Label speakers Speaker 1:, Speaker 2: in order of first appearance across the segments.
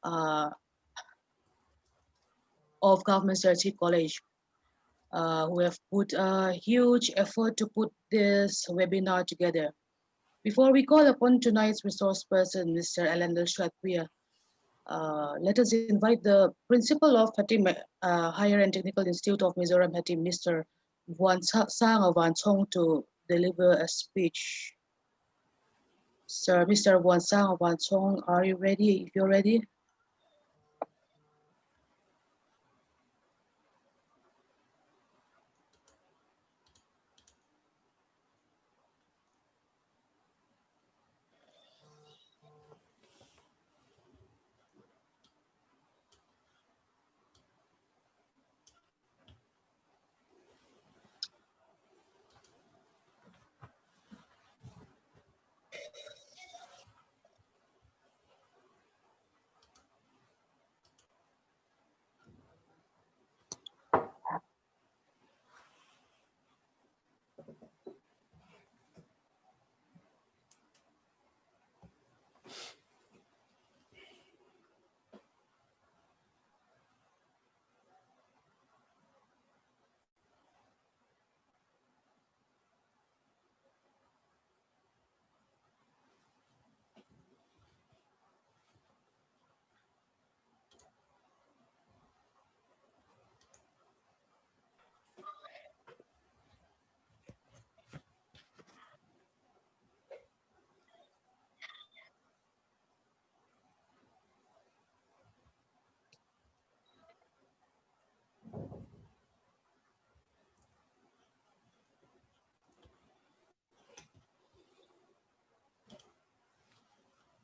Speaker 1: uh, of Government Certificate College, who have put a huge effort to put this webinar together. Before we call upon tonight's resource person, Mr. Alain Lalshakuya, let us invite the principal of Hatim Higher and Technical Institute of Mizoram, Hatim, Mr. Sang Van Chong, to deliver a speech. Sir, Mr. Sang Van Chong, are you ready? If you're ready.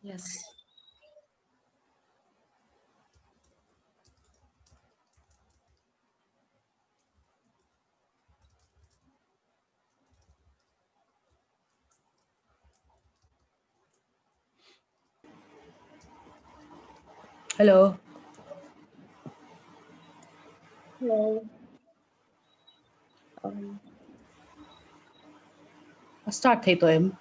Speaker 2: Yes.
Speaker 1: Hello.
Speaker 2: Hello. Um,
Speaker 1: Start thấy tụi em.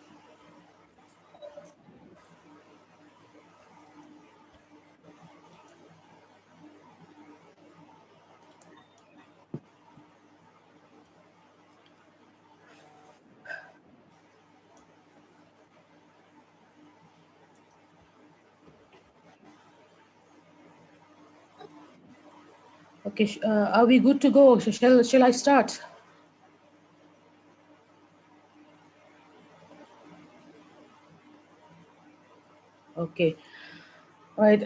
Speaker 1: Okay, are we good to go? Shall I start? Okay. All right.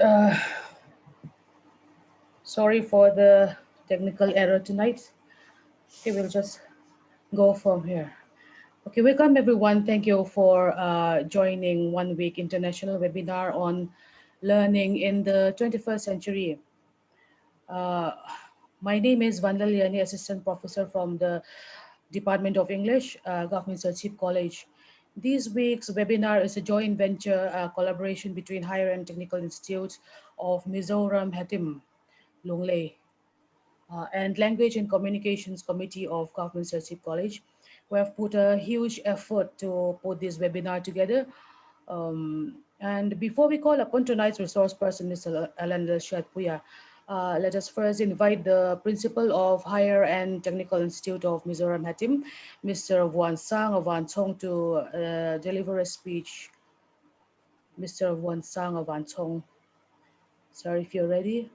Speaker 1: Sorry for the technical error tonight. Okay, we'll just go from here. Okay, welcome everyone. Thank you for joining 1 week international webinar on learning in the 21st century. Uh, my name is Vandal Yani, Assistant Professor from the Department of English, Government Certificate College. This week's webinar is a joint venture collaboration between Higher and Technical Institutes of Mizoram, Hatim, Lunglei, and Language and Communications Committee of Government Certificate College. We have put a huge effort to put this webinar together. And before we call upon tonight's resource person, Mr. Alain Lalshakuya, let us first invite the principal of Higher and Technical Institute of Mizoram, Hatim, Mr. Wan Sang of Van Chong, to deliver a speech. Mr. Wan Sang of Van Chong, sir, if you're ready.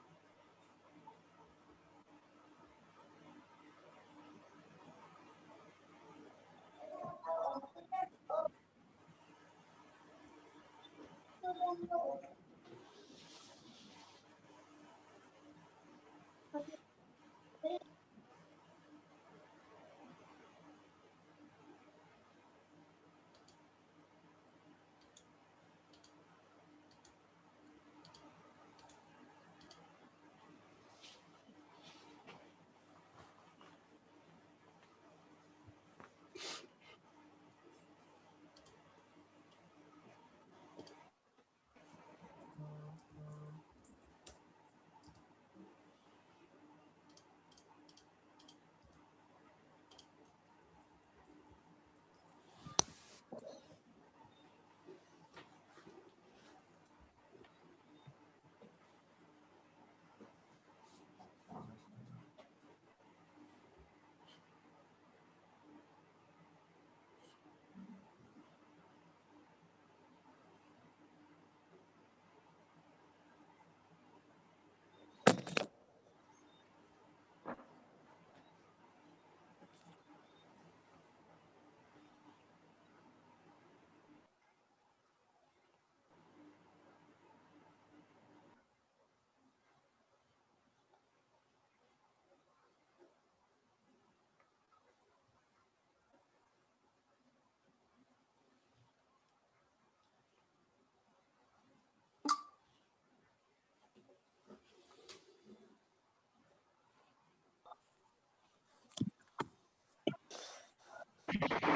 Speaker 1: Okay.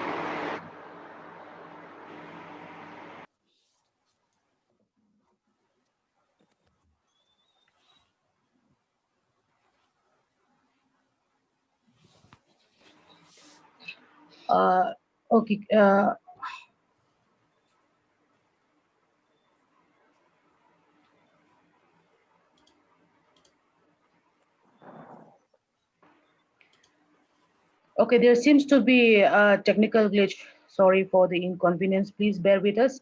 Speaker 1: Okay, there seems to be a technical glitch. Sorry for the inconvenience. Please bear with us.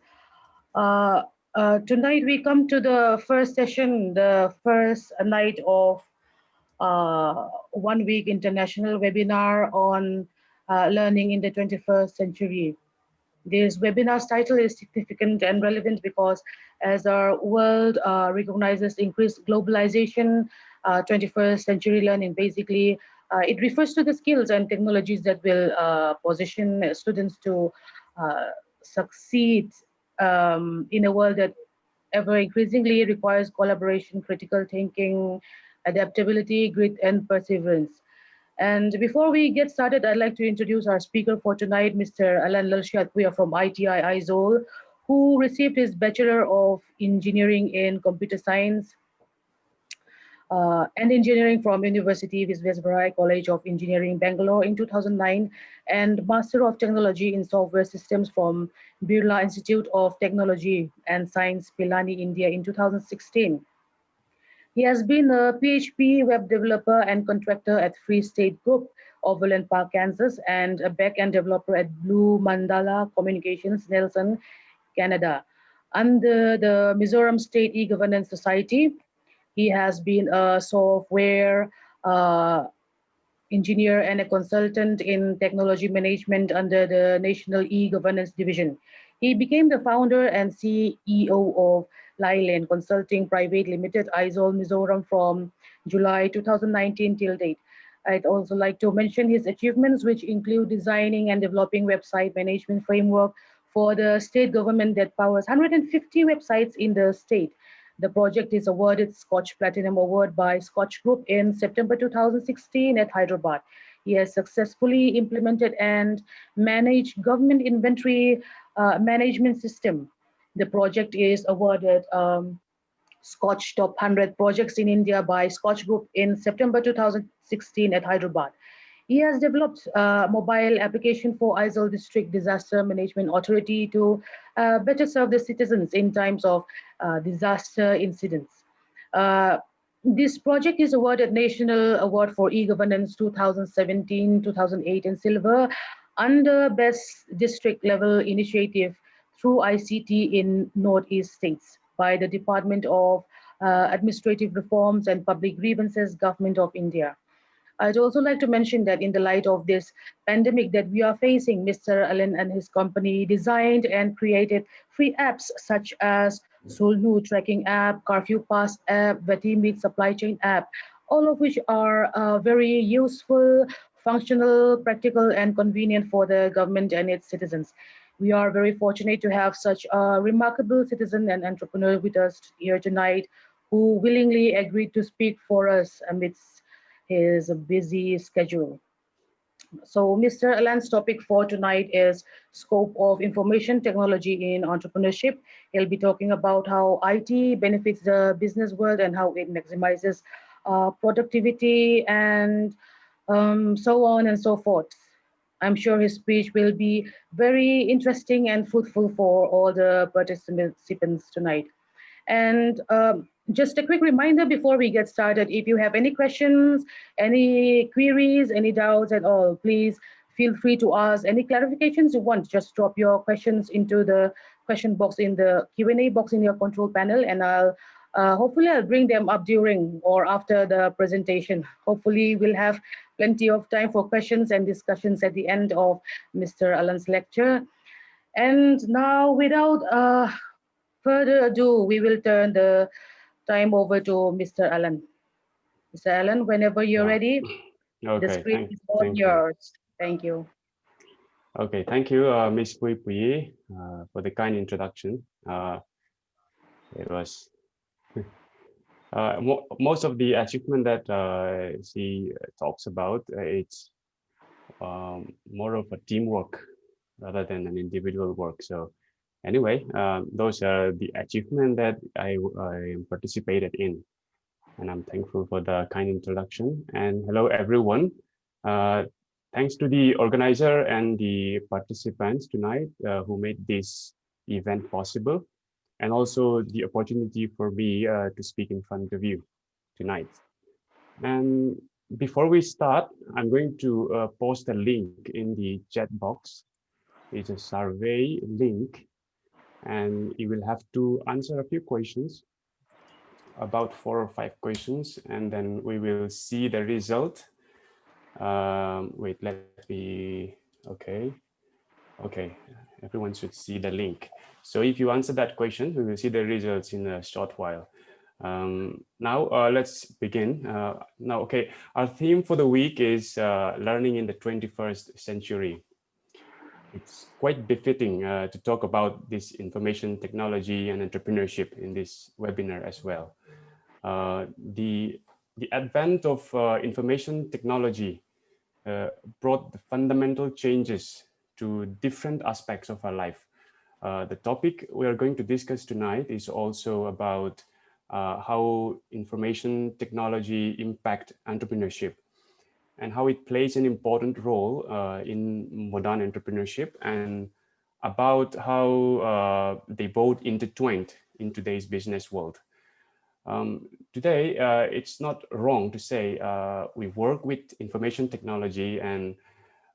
Speaker 1: Uh, Tonight we come to the first session, the first night of 1 week international webinar on learning in the 21st century. This webinar's title is significant and relevant because as our world recognizes increased globalization, 21st century learning, basically, it refers to the skills and technologies that will position students to uh, succeed in a world that ever increasingly requires collaboration, critical thinking, adaptability, grit, and perseverance. And before we get started, I'd like to introduce our speaker for tonight, Mr. Alain Lalshakuya from ITI Aizol, who received his Bachelor of Engineering in Computer Science and Engineering from University Visvesvaraya College of Engineering, Bangalore in 2009, and Master of Technology in Software Systems from Birla Institute of Technology and Science, Pilani, India in 2016. He has been a PHP web developer and contractor at Free State Group, Overland Park, Kansas, and a back-end developer at Blue Mandala Communications, Nelson, Canada. Under the Mizoram State E-Governance Society, he has been a software uh, engineer and a consultant in technology management under the National E-Governance Division. He became the founder and CEO of Leyland Consulting Private Limited, Aizawl, Mizoram from July 2019 till date. I'd also like to mention his achievements, which include designing and developing website management framework for the state government that powers 150 websites in the state. The project is awarded Scotch Platinum Award by Scotch Group in September 2016 at Hyderabad. He has successfully implemented and managed government inventory management system. The project is awarded Scotch Top 100 Projects in India by Scotch Group in September 2016 at Hyderabad. He has developed a mobile application for Aizawl District Disaster Management Authority to better serve the citizens in times of disaster incidents. Uh, this project is awarded National Award for E-Governance 2017, 2008 in silver under Best District Level Initiative through ICT in Northeast states by the Department of Administrative Reforms and Public Grievances, Government of India. I'd also like to mention that in the light of this pandemic that we are facing, Mr. Alain and his company designed and created free apps such as Solnu tracking app, Garfield Pass app, Meet supply chain app, all of which are very useful, functional, practical, and convenient for the government and its citizens. We are very fortunate to have such a remarkable citizen and entrepreneur with us here tonight who willingly agreed to speak for us amidst his busy schedule. So Mr. Alan's topic for tonight is scope of information technology in entrepreneurship. He'll be talking about how IT benefits the business world and how it maximizes productivity and so on and so forth. I'm sure his speech will be very interesting and fruitful for all the participants tonight. And just a quick reminder before we get started, if you have any questions, any queries, any doubts at all, please feel free to ask any clarifications you want. Just drop your questions into the question box in the Q&A box in your control panel, and hopefully I'll bring them up during or after the presentation. Hopefully we'll have plenty of time for questions and discussions at the end of Mr. Alan's lecture. And now, without further ado, we will turn the time over to Mr. Alan. Mr. Alan, whenever you're
Speaker 3: Yeah.
Speaker 1: ready, the
Speaker 3: Okay,
Speaker 1: screen is all
Speaker 3: thank you.
Speaker 1: yours. Thank you.
Speaker 3: Okay, thank you, Ms. Pui Pui, for the kind introduction. It was most of the achievement that she talks about. It's more of a teamwork rather than an individual work. So anyway, those are the achievements that I participated in, and I'm thankful for the kind introduction. And hello, everyone. Uh, Thanks to the organizer and the participants tonight who made this event possible, and also the opportunity for me to speak in front of you tonight. And before we start, I'm going to post a link in the chat box. It's a survey link, and you will have to answer a few questions, about 4 or 5 questions, and then we will see the result. Wait, let me, okay. Okay, everyone should see the link. So if you answer that question, we will see the results in a short while. Now let's begin. Now, okay, our theme for the week is learning in the 21st century. It's quite befitting to talk about this information technology and entrepreneurship in this webinar as well. The advent of information technology brought the fundamental changes to different aspects of our life. The topic we are going to discuss tonight is also about how information technology impact entrepreneurship and how it plays an important role in modern entrepreneurship, and about how they both intertwined in today's business world. Today, it's not wrong to say we work with information technology, and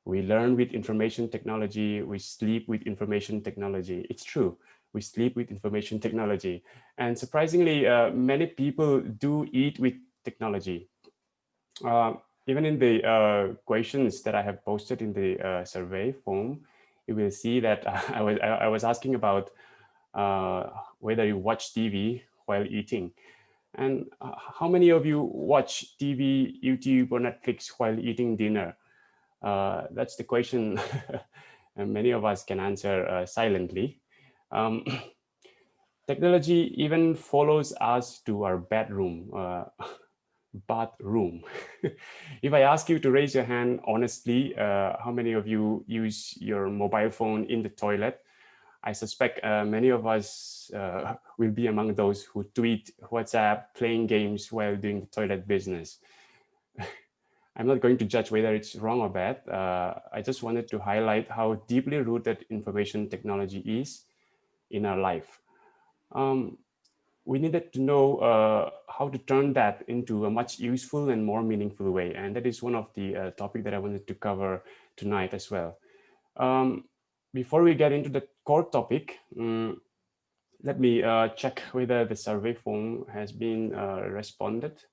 Speaker 3: we learn with information technology, we sleep with information technology. It's true, we sleep with information technology. And surprisingly, many people do eat with technology. Even in the questions that I have posted in the survey form, you will see that I was asking about whether you watch TV while eating. And how many of you watch TV, YouTube, or Netflix while eating dinner? That's the question and many of us can answer silently. Um, Technology even follows us to our bedroom, bathroom. If I ask you to raise your hand honestly, how many of you use your mobile phone in the toilet? I suspect many of us will be among those who tweet, WhatsApp, playing games while doing the toilet business. I'm not going to judge whether it's wrong or bad. I just wanted to highlight how deeply rooted information technology is in our life. We needed to know how to turn that into a much useful and more meaningful way. And that is one of the topic that I wanted to cover tonight as well. Before we get into the core topic, let me check whether the survey form has been responded.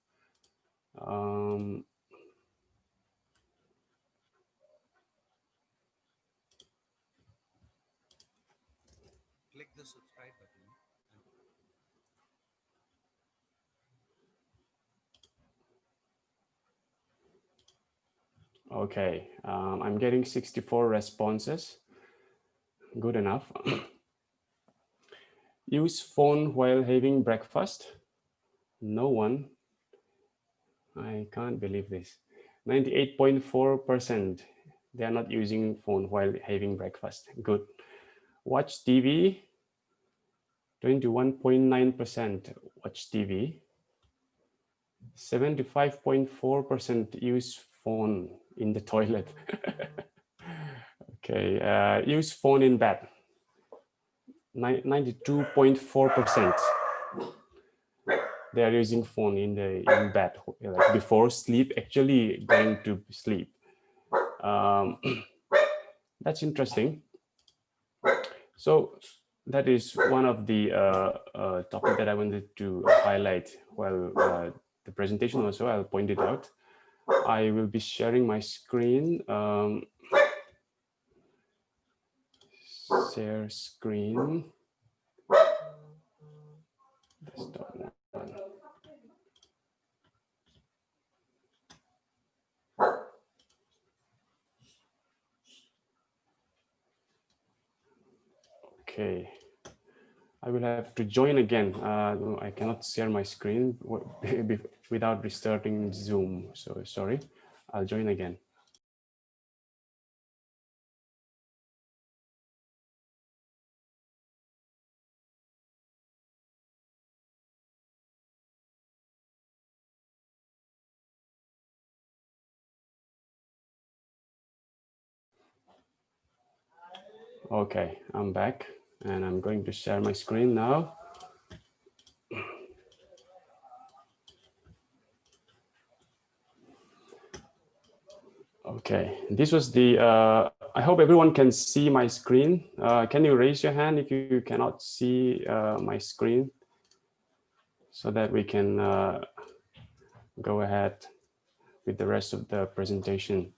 Speaker 4: Click the subscribe button.
Speaker 3: Okay, I'm getting 64 responses. Good enough. Use phone while having breakfast? No one. I can't believe this. 98.4%. They are not using phone while having breakfast. Good. Watch TV? 21.9% watch TV. 75.4% use phone in the toilet. Okay, use phone in bed. 92.4%. They are using phone in bed, like before sleep, actually going to sleep. That's interesting. So that is one of the topic that I wanted to highlight while the presentation also. I'll point it out. I will be sharing my screen. Share screen. Desktop one. Okay. I will have to join again. I cannot share my screen without restarting Zoom. So sorry, I'll join again. Okay, I'm back and I'm going to share my screen now. Okay, this was the, I hope everyone can see my screen. Can you raise your hand if you cannot see my screen so that we can go ahead with the rest of the presentation.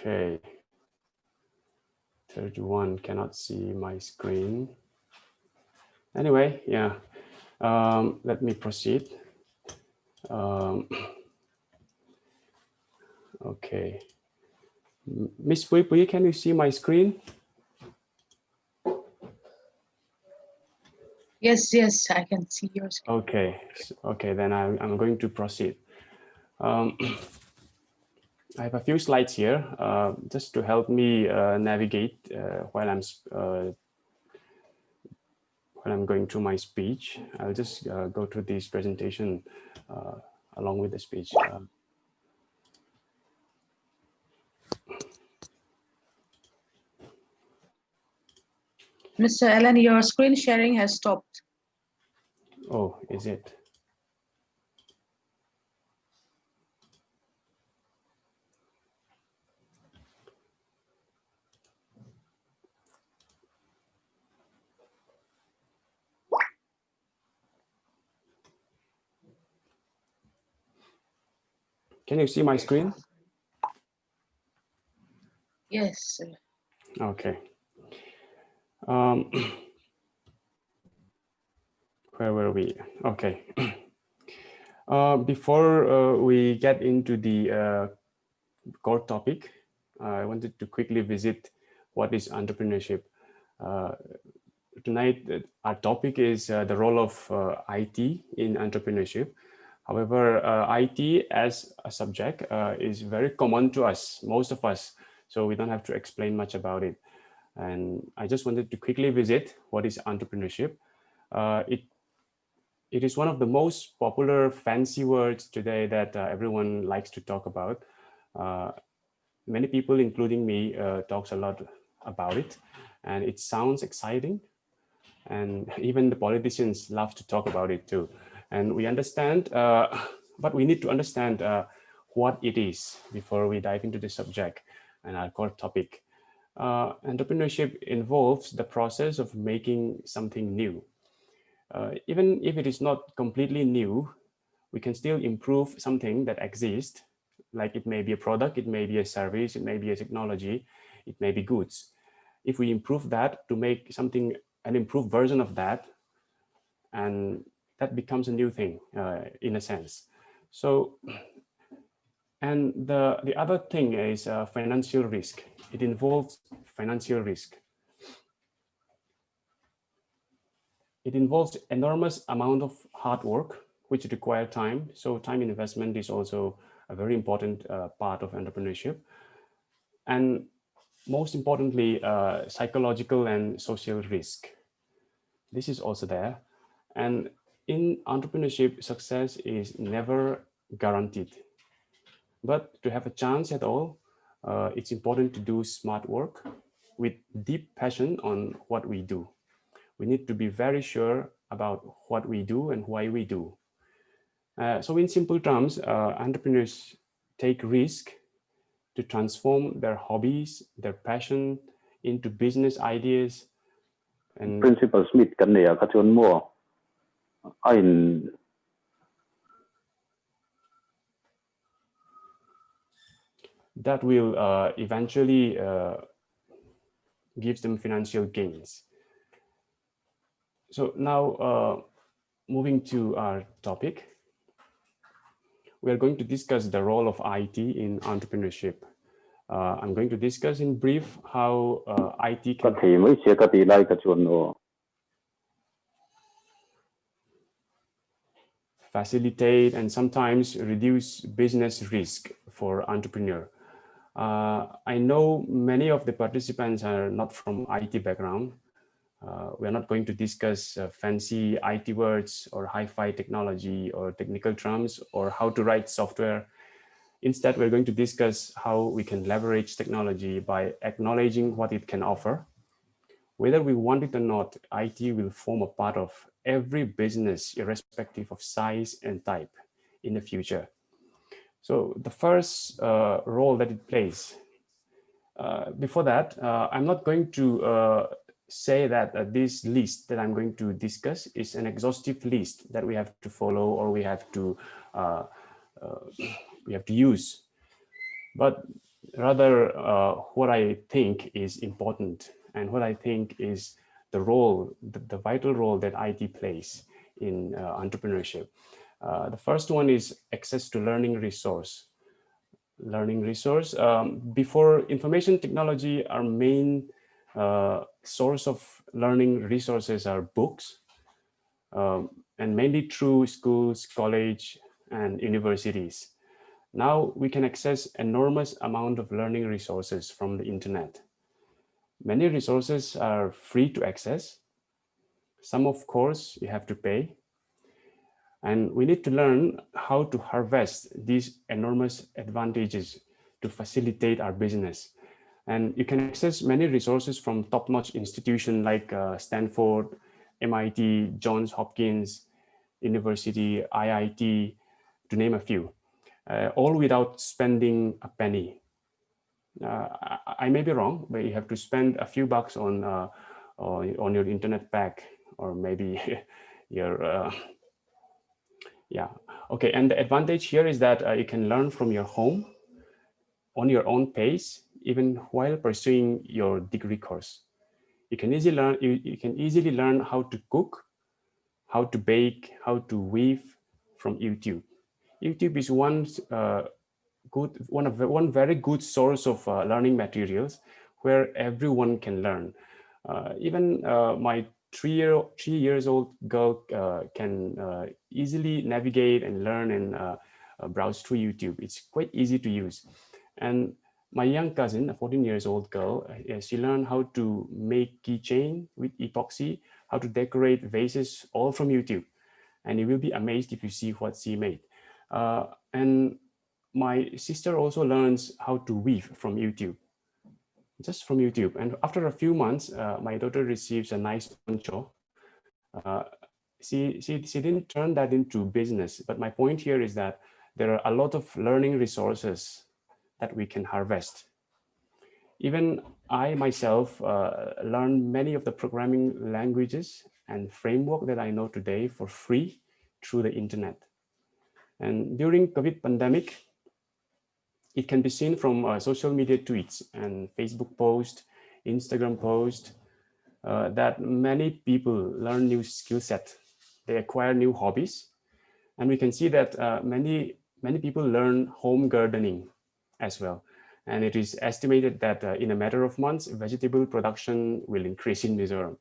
Speaker 3: Okay, 31 cannot see my screen. Anyway, yeah, let me proceed. Okay, Miss Pui, can you see my screen?
Speaker 1: Yes, yes, I can see your screen.
Speaker 3: Okay, okay, then I'm going to proceed. I have a few slides here just to help me navigate while I'm going through my speech. I'll just go through this presentation along with the speech.
Speaker 1: Mr. Alain, your screen sharing has stopped.
Speaker 3: Oh, is it? Can you see my screen?
Speaker 1: Yes.
Speaker 3: Okay. Where were we? Okay. Before we get into the core topic, I wanted to quickly visit what is entrepreneurship. Tonight, our topic is the role of IT in entrepreneurship. However, IT as a subject is very common to us, most of us, so we don't have to explain much about it. And I just wanted to quickly visit what is entrepreneurship. It is one of the most popular fancy words today that everyone likes to talk about. Many people, including me, talks a lot about it, and it sounds exciting. And even the politicians love to talk about it too. And we understand, but we need to understand what it is before we dive into the subject and our core topic. Entrepreneurship involves the process of making something new. Even if it is not completely new, we can still improve something that exists. Like it may be a product, it may be a service, it may be a technology, it may be goods. If we improve that to make something, an improved version of that, and that becomes a new thing in a sense. So, and the other thing is financial risk. It involves financial risk. It involves enormous amount of hard work, which require time. So time investment is also a very important part of entrepreneurship. And most importantly, psychological and social risk. This is also there. And in entrepreneurship, success is never guaranteed. But to have a chance at all, it's important to do smart work with deep passion on what we do. We need to be very sure about what we do and why we do. So in simple terms, entrepreneurs take risk to transform their hobbies, their passion into business ideas. And
Speaker 5: Principal Smith kan ya katuan mo ain
Speaker 3: that will eventually give them financial gains. So now moving to our topic, we are going to discuss the role of IT in entrepreneurship. I'm going to discuss in brief how IT
Speaker 5: ka
Speaker 3: can
Speaker 5: thei mai che ka ti lai katuan no
Speaker 3: facilitate and sometimes reduce business risk for entrepreneur. I know many of the participants are not from IT background. We are not going to discuss fancy IT words or hi-fi technology or technical terms or how to write software. Instead, we're going to discuss how we can leverage technology by acknowledging what it can offer. Whether we want it or not, IT will form a part of every business, irrespective of size and type in the future. So the first role that it plays. Before that, I'm not going to say that this list that I'm going to discuss is an exhaustive list that we have to follow or uh, we have to use, but rather what I think is important and what I think is the role, the vital role that IT plays in entrepreneurship. The first one is access to learning resource. Before information technology, our main source of learning resources are books, and mainly through schools, college, and universities. Now we can access enormous amount of learning resources from the internet. Many resources are free to access. Some, of course, you have to pay. And we need to learn how to harvest these enormous advantages to facilitate our business. And you can access many resources from top-notch institutions like Stanford, MIT, Johns Hopkins University, IIT, to name a few, all without spending a penny. I may be wrong, but you have to spend a few bucks on your internet pack, or maybe your yeah. Okay, and the advantage here is that you can learn from your home on your own pace, even while pursuing your degree course. You can easily learn how to cook, how to bake, how to weave from YouTube. YouTube is one very good source of learning materials where everyone can learn. Even my three years old girl can easily navigate and learn and browse through YouTube. It's quite easy to use. And my young cousin, a 14 years old girl, she learned how to make keychain with epoxy, how to decorate vases, all from YouTube. And you will be amazed if you see what she made. And my sister also learns how to weave from YouTube, just from YouTube. And after a few months, my daughter receives a nice poncho. Uh, she didn't turn that into business, but my point here is that there are a lot of learning resources that we can harvest. Even I myself learned many of the programming languages and framework that I know today for free through the internet. And during COVID pandemic, it can be seen from social media tweets and Facebook posts, Instagram posts, that many people learn new skill set. They acquire new hobbies. And we can see that many people learn home gardening as well. And it is estimated that in a matter of months, vegetable production will increase in Mizoram.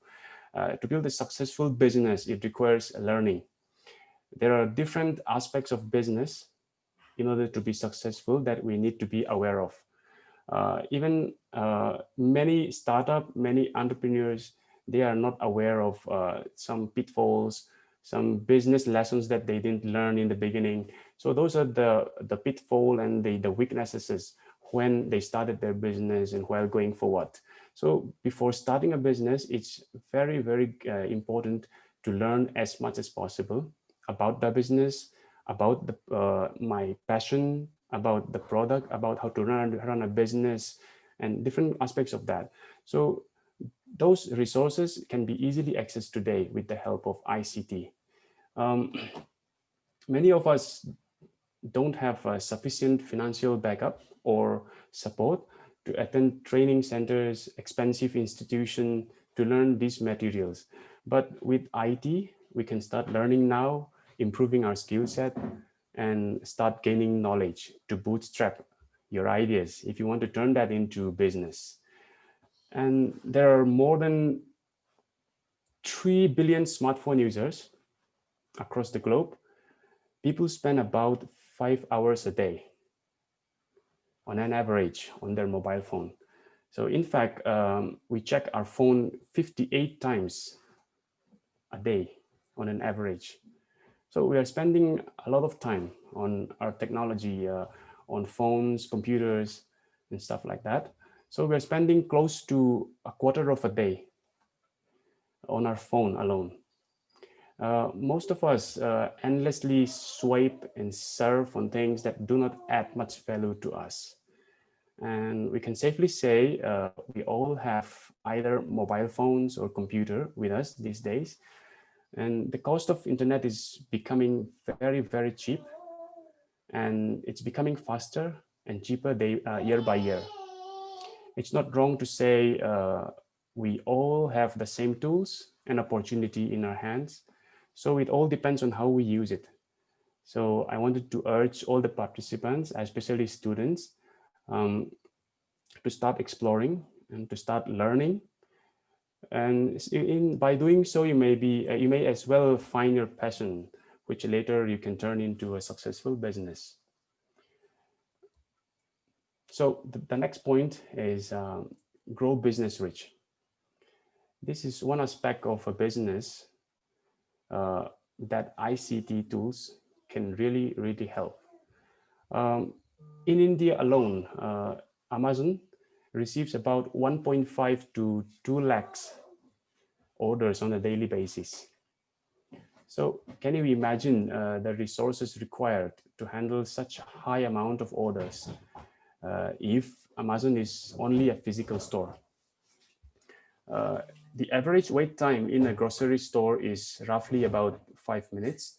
Speaker 3: To build a successful business, it requires learning. There are different aspects of business in order to be successful that we need to be aware of. Even many many entrepreneurs, they are not aware of some pitfalls, some business lessons that they didn't learn in the beginning. So those are the pitfall and the weaknesses when they started their business and while going forward. So before starting a business, it's very, very important to learn as much as possible about the business, about my passion, about the product, about how to run a business, and different aspects of that. So those resources can be easily accessed today with the help of ICT. Many of us don't have a sufficient financial backup or support to attend training centers, expensive institutions to learn these materials. But with IT, we can start learning now, improving our skill set, and start gaining knowledge to bootstrap your ideas if you want to turn that into business. And there are more than 3 billion smartphone users across the globe. People spend about 5 hours a day on an average on their mobile phone. So in fact, we check our phone 58 times a day on an average. So we are spending a lot of time on our technology, on phones, computers, and stuff like that. So we're spending close to a quarter of a day on our phone alone. Most of us endlessly swipe and surf on things that do not add much value to us. And we can safely say we all have either mobile phones or computer with us these days. And the cost of internet is becoming very, very cheap. And it's becoming faster and cheaper year by year. It's not wrong to say we all have the same tools and opportunity in our hands. So it all depends on how we use it. So I wanted to urge all the participants, especially students, to start exploring and to start learning. And by doing so, you may as well find your passion, which later you can turn into a successful business. So the next point is grow business rich. This is one aspect of a business that ICT tools can really, really help. In India alone, Amazon receives about 1.5 to 2 lakhs orders on a daily basis. So can you imagine the resources required to handle such a high amount of orders if Amazon is only a physical store? The average wait time in a grocery store is roughly about 5 minutes.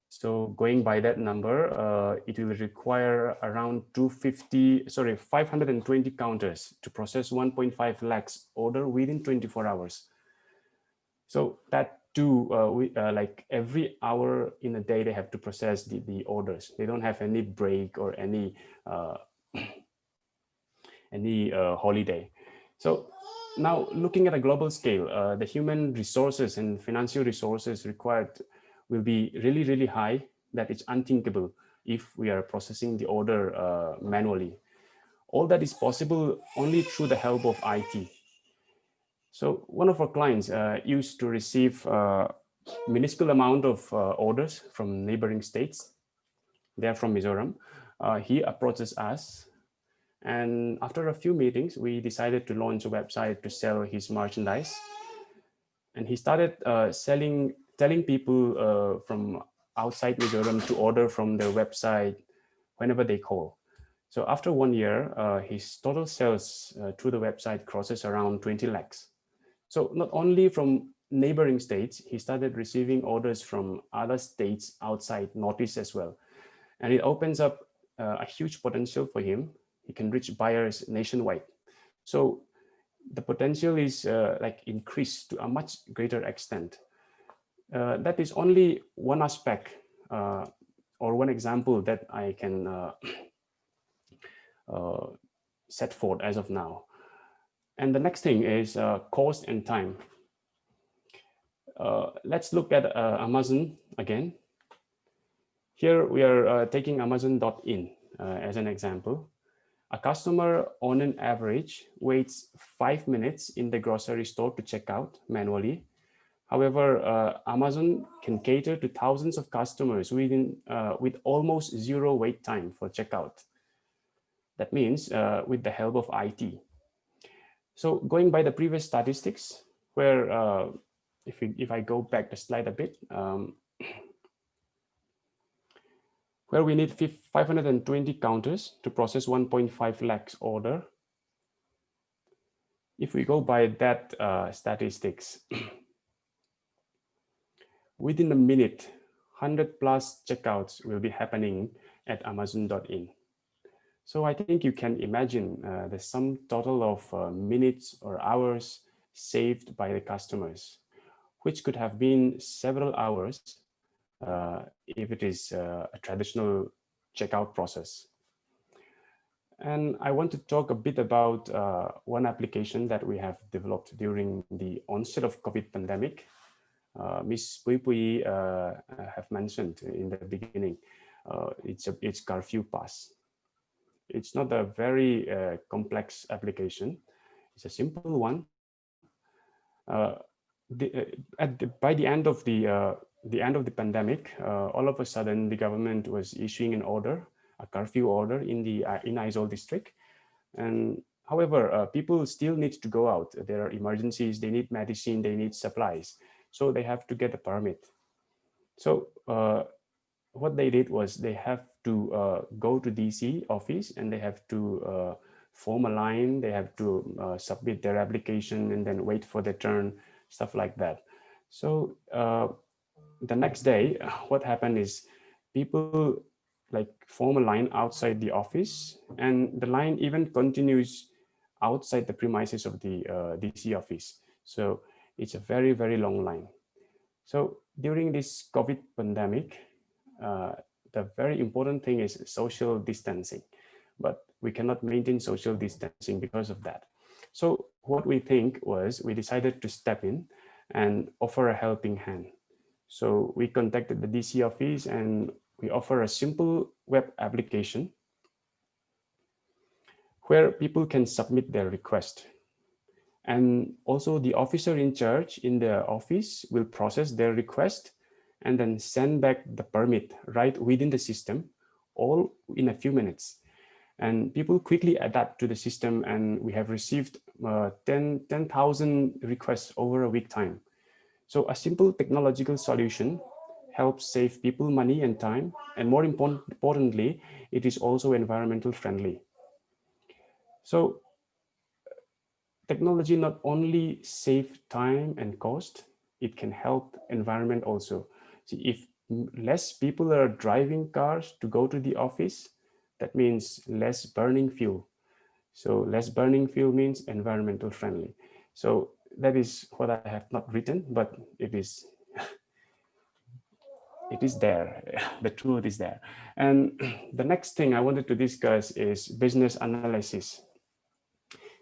Speaker 3: So going by that number, it will require around 520 counters to process 1.5 lakhs order within 24 hours. So that too, like every hour in a day, they have to process the orders. They don't have any break or any holiday. So now looking at a global scale, the human resources and financial resources required will be really, really high, that it's unthinkable if we are processing the order manually. All that is possible only through the help of IT. So one of our clients used to receive a minuscule amount of orders from neighboring states. They're from Mizoram. He approaches us, and after a few meetings, we decided to launch a website to sell his merchandise. And he started telling people from outside Mizoram to order from their website whenever they call. So after 1 year, his total sales through the website crosses around 20 lakhs. So not only from neighboring states, he started receiving orders from other states outside Northeast as well. And it opens up a huge potential for him. He can reach buyers nationwide. So the potential is like increased to a much greater extent. That is only one aspect or one example that I can set forth as of now. And the next thing is cost and time. Let's look at Amazon again. Here we are taking Amazon.in as an example. A customer on an average waits 5 minutes in the grocery store to check out manually. However, Amazon can cater to thousands of customers with almost zero wait time for checkout. That means with the help of IT. So going by the previous statistics, where if I go back the slide a bit, where we need 520 counters to process 1.5 lakhs order. If we go by that statistics, within a minute, 100 plus checkouts will be happening at Amazon.in. So I think you can imagine the sum total of minutes or hours saved by the customers, which could have been several hours if it is a traditional checkout process. And I want to talk a bit about one application that we have developed during the onset of COVID pandemic. Ms. Pui Pui have mentioned in the beginning, it's Garfield Pass. It's not a very complex application. It's a simple one. Uh, by the end of the pandemic, all of a sudden the government was issuing an order, a curfew order in the in Aizawl district, and however, people still need to go out. There are emergencies. They need medicine. They need supplies, so they have to get a permit. So what they did was they have to go to DC office and they have to form a line. They have to submit their application and then wait for their turn, stuff like that. So the next day, what happened is people like form a line outside the office, and the line even continues outside the premises of the DC office. So it's a very, very long line. So during this COVID pandemic, uh, the very important thing is social distancing, but we cannot maintain social distancing because of that. So what we think was we decided to step in and offer a helping hand. So we contacted the DC office and we offer a simple web application where people can submit their request. And also the officer in charge in the office will process their request and then send back the permit right within the system, all in a few minutes. And people quickly adapt to the system, and we have received 10,000 requests over a week time. So a simple technological solution helps save people money and time, and more importantly, it is also environmental friendly. So technology not only save time and cost, it can help environment also. See, if less people are driving cars to go to the office, that means less burning fuel. So less burning fuel means environmental friendly. So that is what I have not written, but it is there. The truth is there. And the next thing I wanted to discuss is business analysis.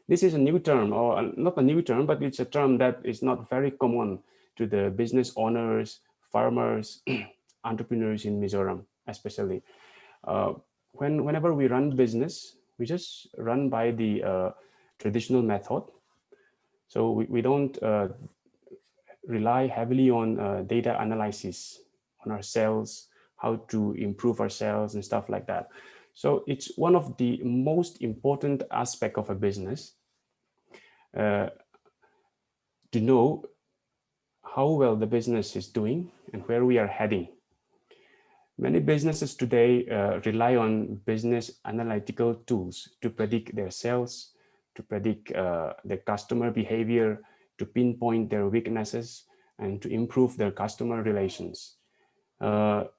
Speaker 3: This is a new term, or not a new term, but it's a term that is not very common to the business owners, farmers, entrepreneurs in Mizoram, especially. Uh, whenever we run business, we just run by the traditional method. So we don't rely heavily on data analysis on our sales, how to improve our sales and stuff like that. So it's one of the most important aspect of a business uh, to know how well the business is doing and where we are heading. Many businesses today rely on business analytical tools to predict their sales, to predict their customer behavior, to pinpoint their weaknesses, and to improve their customer relations.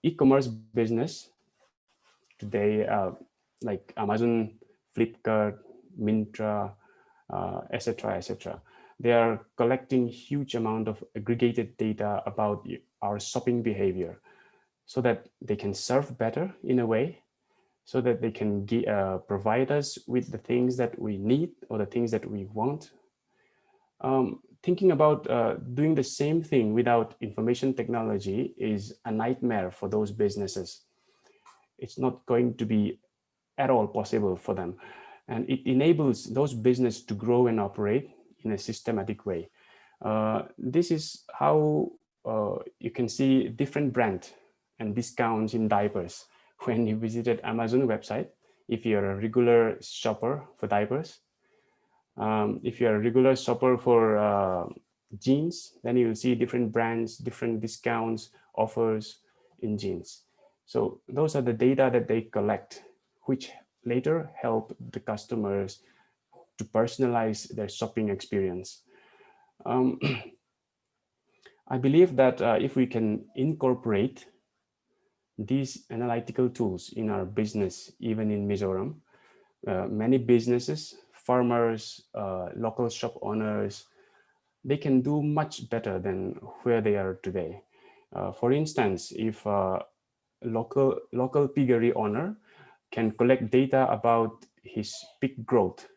Speaker 3: E-commerce business today, like Amazon, Flipkart, Myntra, etc., etc. They are collecting huge amount of aggregated data about our shopping behavior, so that they can serve better in a way, so that they can provide us with the things that we need or the things that we want. Thinking about doing the same thing without information technology is a nightmare for those businesses. It's not going to be at all possible for them. And it enables those businesses to grow and operate in a systematic way. This is how you can see different brands and discounts in diapers when you visited Amazon website. If you're a regular shopper for diapers, if you're a regular shopper for jeans, then you'll see different brands, different discounts, offers in jeans. So those are the data that they collect, which later help the customers to personalize their shopping experience. I believe that if we can incorporate these analytical tools in our business, even in Mizoram, many businesses, farmers, local shop owners, they can do much better than where they are today. For instance, if a local piggery owner can collect data about his pig growth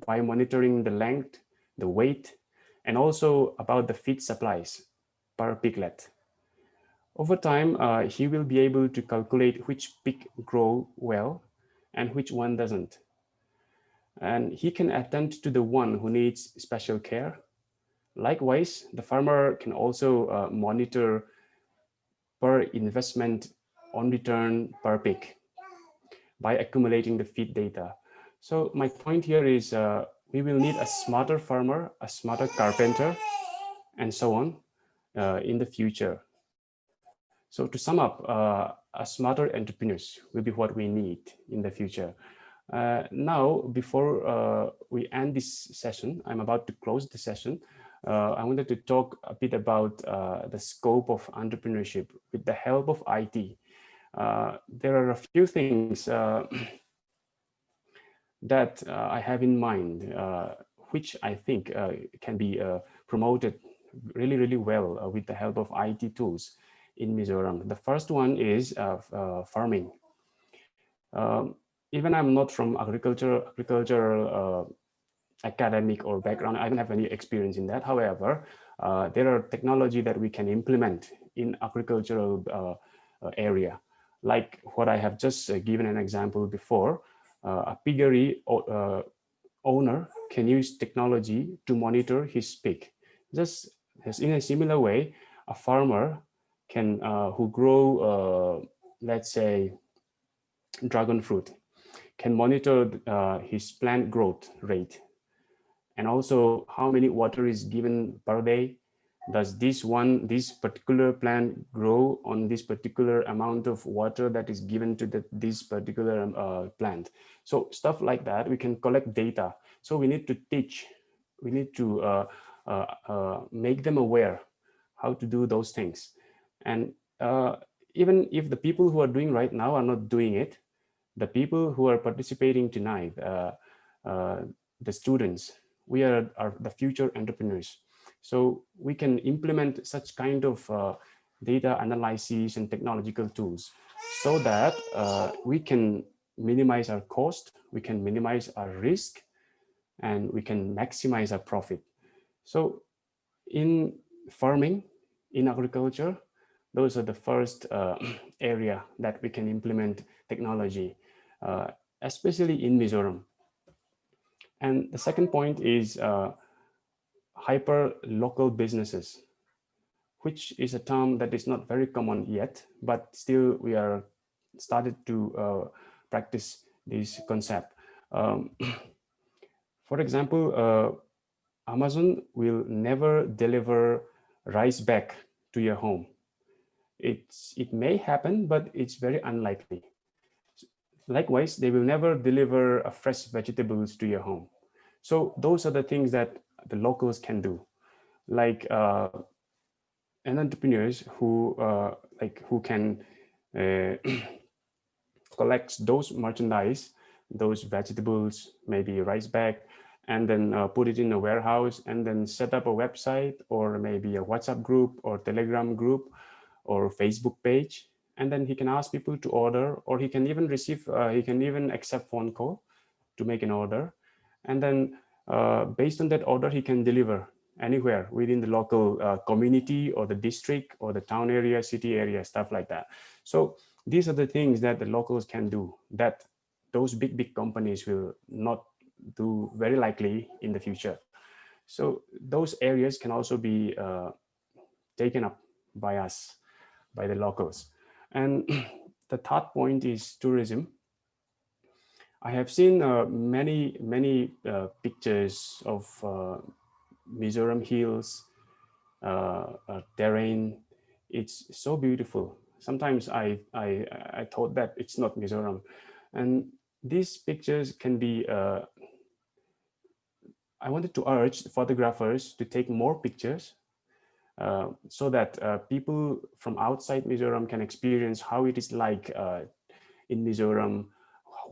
Speaker 3: by monitoring the length, the weight, and also about the feed supplies per piglet. Over time, he will be able to calculate which pig grow well and which one doesn't. and he can attend to the one who needs special care. Likewise, the farmer can also monitor per investment on return per pig by accumulating the feed data. So my point here is we will need a smarter farmer, a smarter carpenter, and so on in the future. So to sum up, a smarter entrepreneurs will be what we need in the future. Now, before we end this session, I'm about to close the session. I wanted to talk a bit about the scope of entrepreneurship with the help of IT. There are a few things that I have in mind, which I think can be promoted really, really well with the help of IT tools in Mizoram. The first one is farming. Even I'm not from agricultural academic or background, I don't have any experience in that. However, there are technology that we can implement in agricultural area. Like what I have just given an example before, a piggery owner can use technology to monitor his pig. Just as in a similar way, a farmer can who grow, let's say, dragon fruit, can monitor his plant growth rate, and also how many water is given per day. Does this particular plant grow on this particular amount of water that is given to this particular plant? So stuff like that, we can collect data. So we need to teach, we need to make them aware how to do those things. And even if the people who are doing right now are not doing it, the people who are participating tonight, the students, we are the future entrepreneurs. So we can implement such kind of data analysis and technological tools so that we can minimize our cost, we can minimize our risk, and we can maximize our profit. So in farming, in agriculture, those are the first area that we can implement technology, especially in Mizoram. And the second point is hyper local businesses, which is a term that is not very common yet, but still we are started to practice this concept. For example, Amazon will never deliver rice back to your home. It may happen, but it's very unlikely. Likewise, they will never deliver fresh vegetables to your home. So those are the things that the locals can do, like and entrepreneurs who who can collect those merchandise, those vegetables, maybe rice bag, and then put it in a warehouse, and then set up a website or maybe a WhatsApp group or Telegram group or Facebook page, and then he can ask people to order, or he can even receive, he can even accept phone call to make an order, and then based on that order, he can deliver anywhere within the local community or the district or the town area, city area, stuff like that. So these are the things that the locals can do that those big companies will not do very likely in the future. So those areas can also be taken up by us, by the locals. And the third point is tourism. I have seen many pictures of Mizoram hills, terrain. It's so beautiful. Sometimes I thought that it's not Mizoram, and these pictures can be. I wanted to urge photographers to take more pictures so that people from outside Mizoram can experience how it is like in Mizoram.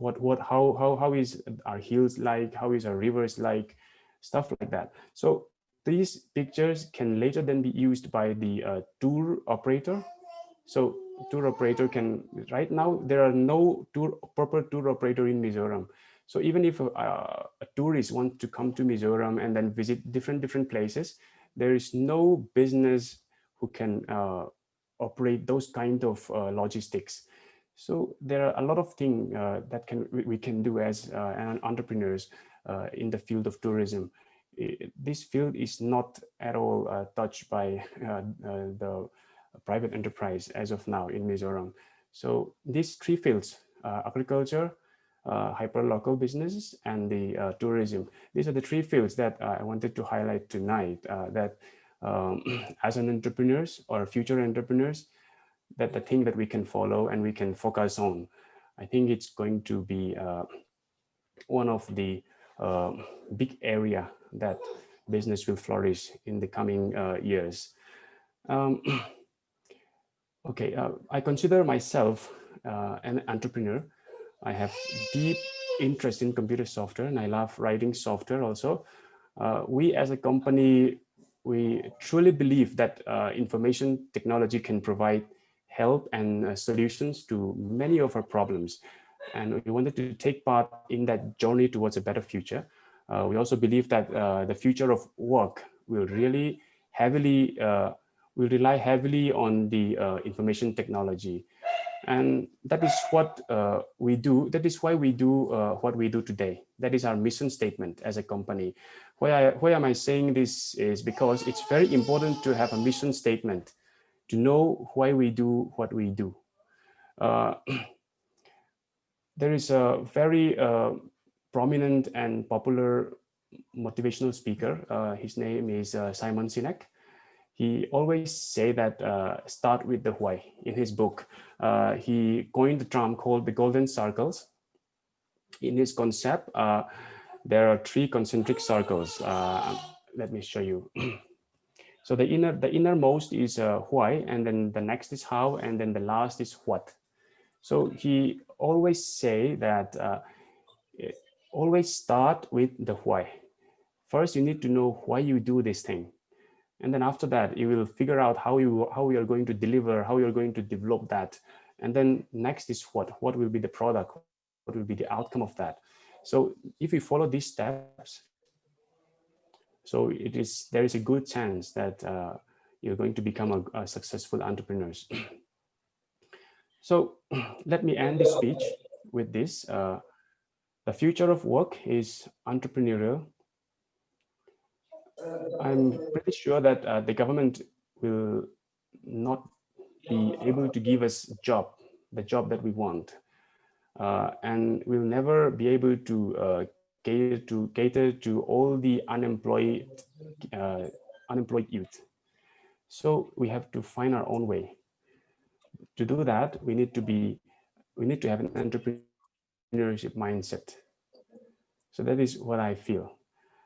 Speaker 3: How is our hills like? How is our rivers like? Stuff like that. So these pictures can later then be used by the tour operator. So tour operator can, right now there are no proper tour operator in Mizoram. So even if a tourist wants to come to Mizoram and then visit different places, there is no business who can operate those kind of logistics. So there are a lot of things that we can do as entrepreneurs. in the field of tourism. This field is not at all touched by the private enterprise as of now in Mizoram. So these three fields, agriculture, hyper-local businesses, and the tourism. These are the three fields that I wanted to highlight tonight, that as an entrepreneurs or future entrepreneurs, that the thing that we can follow and we can focus on. I think it's going to be one of the big area that business will flourish in the coming years. Okay, I consider myself an entrepreneur. I have deep interest in computer software and I love writing software also. We as a company, we truly believe that information technology can provide help and solutions to many of our problems. And we wanted to take part in that journey towards a better future. We also believe that the future of work will really heavily, will rely heavily on the information technology. And that is what we do. That is why we do what we do today. That is our mission statement as a company. Why am I saying this is because it's very important to have a mission statement, to know why we do what we do. There is a very prominent and popular motivational speaker. His name is Simon Sinek. He always say that start with the why. In his book, he coined the term called the golden circles. In his concept, there are three concentric circles. Let me show you. So the innermost is why, and then the next is how, and then the last is what. So he always say that always start with the why. First, you need to know why you do this thing. And then after that, you will figure out how you are going to deliver, how you're going to develop that. And then next is what will be the product, what will be the outcome of that. So if you follow these steps, so there is a good chance that you're going to become a successful entrepreneurs. So let me end this speech with this. The future of work is entrepreneurial. I'm pretty sure that the government will not be able to give us the job that we want, and we'll never be able to cater to all the unemployed youth. So we have to find our own way. To do that, we need to have an entrepreneurship mindset. So that is what I feel.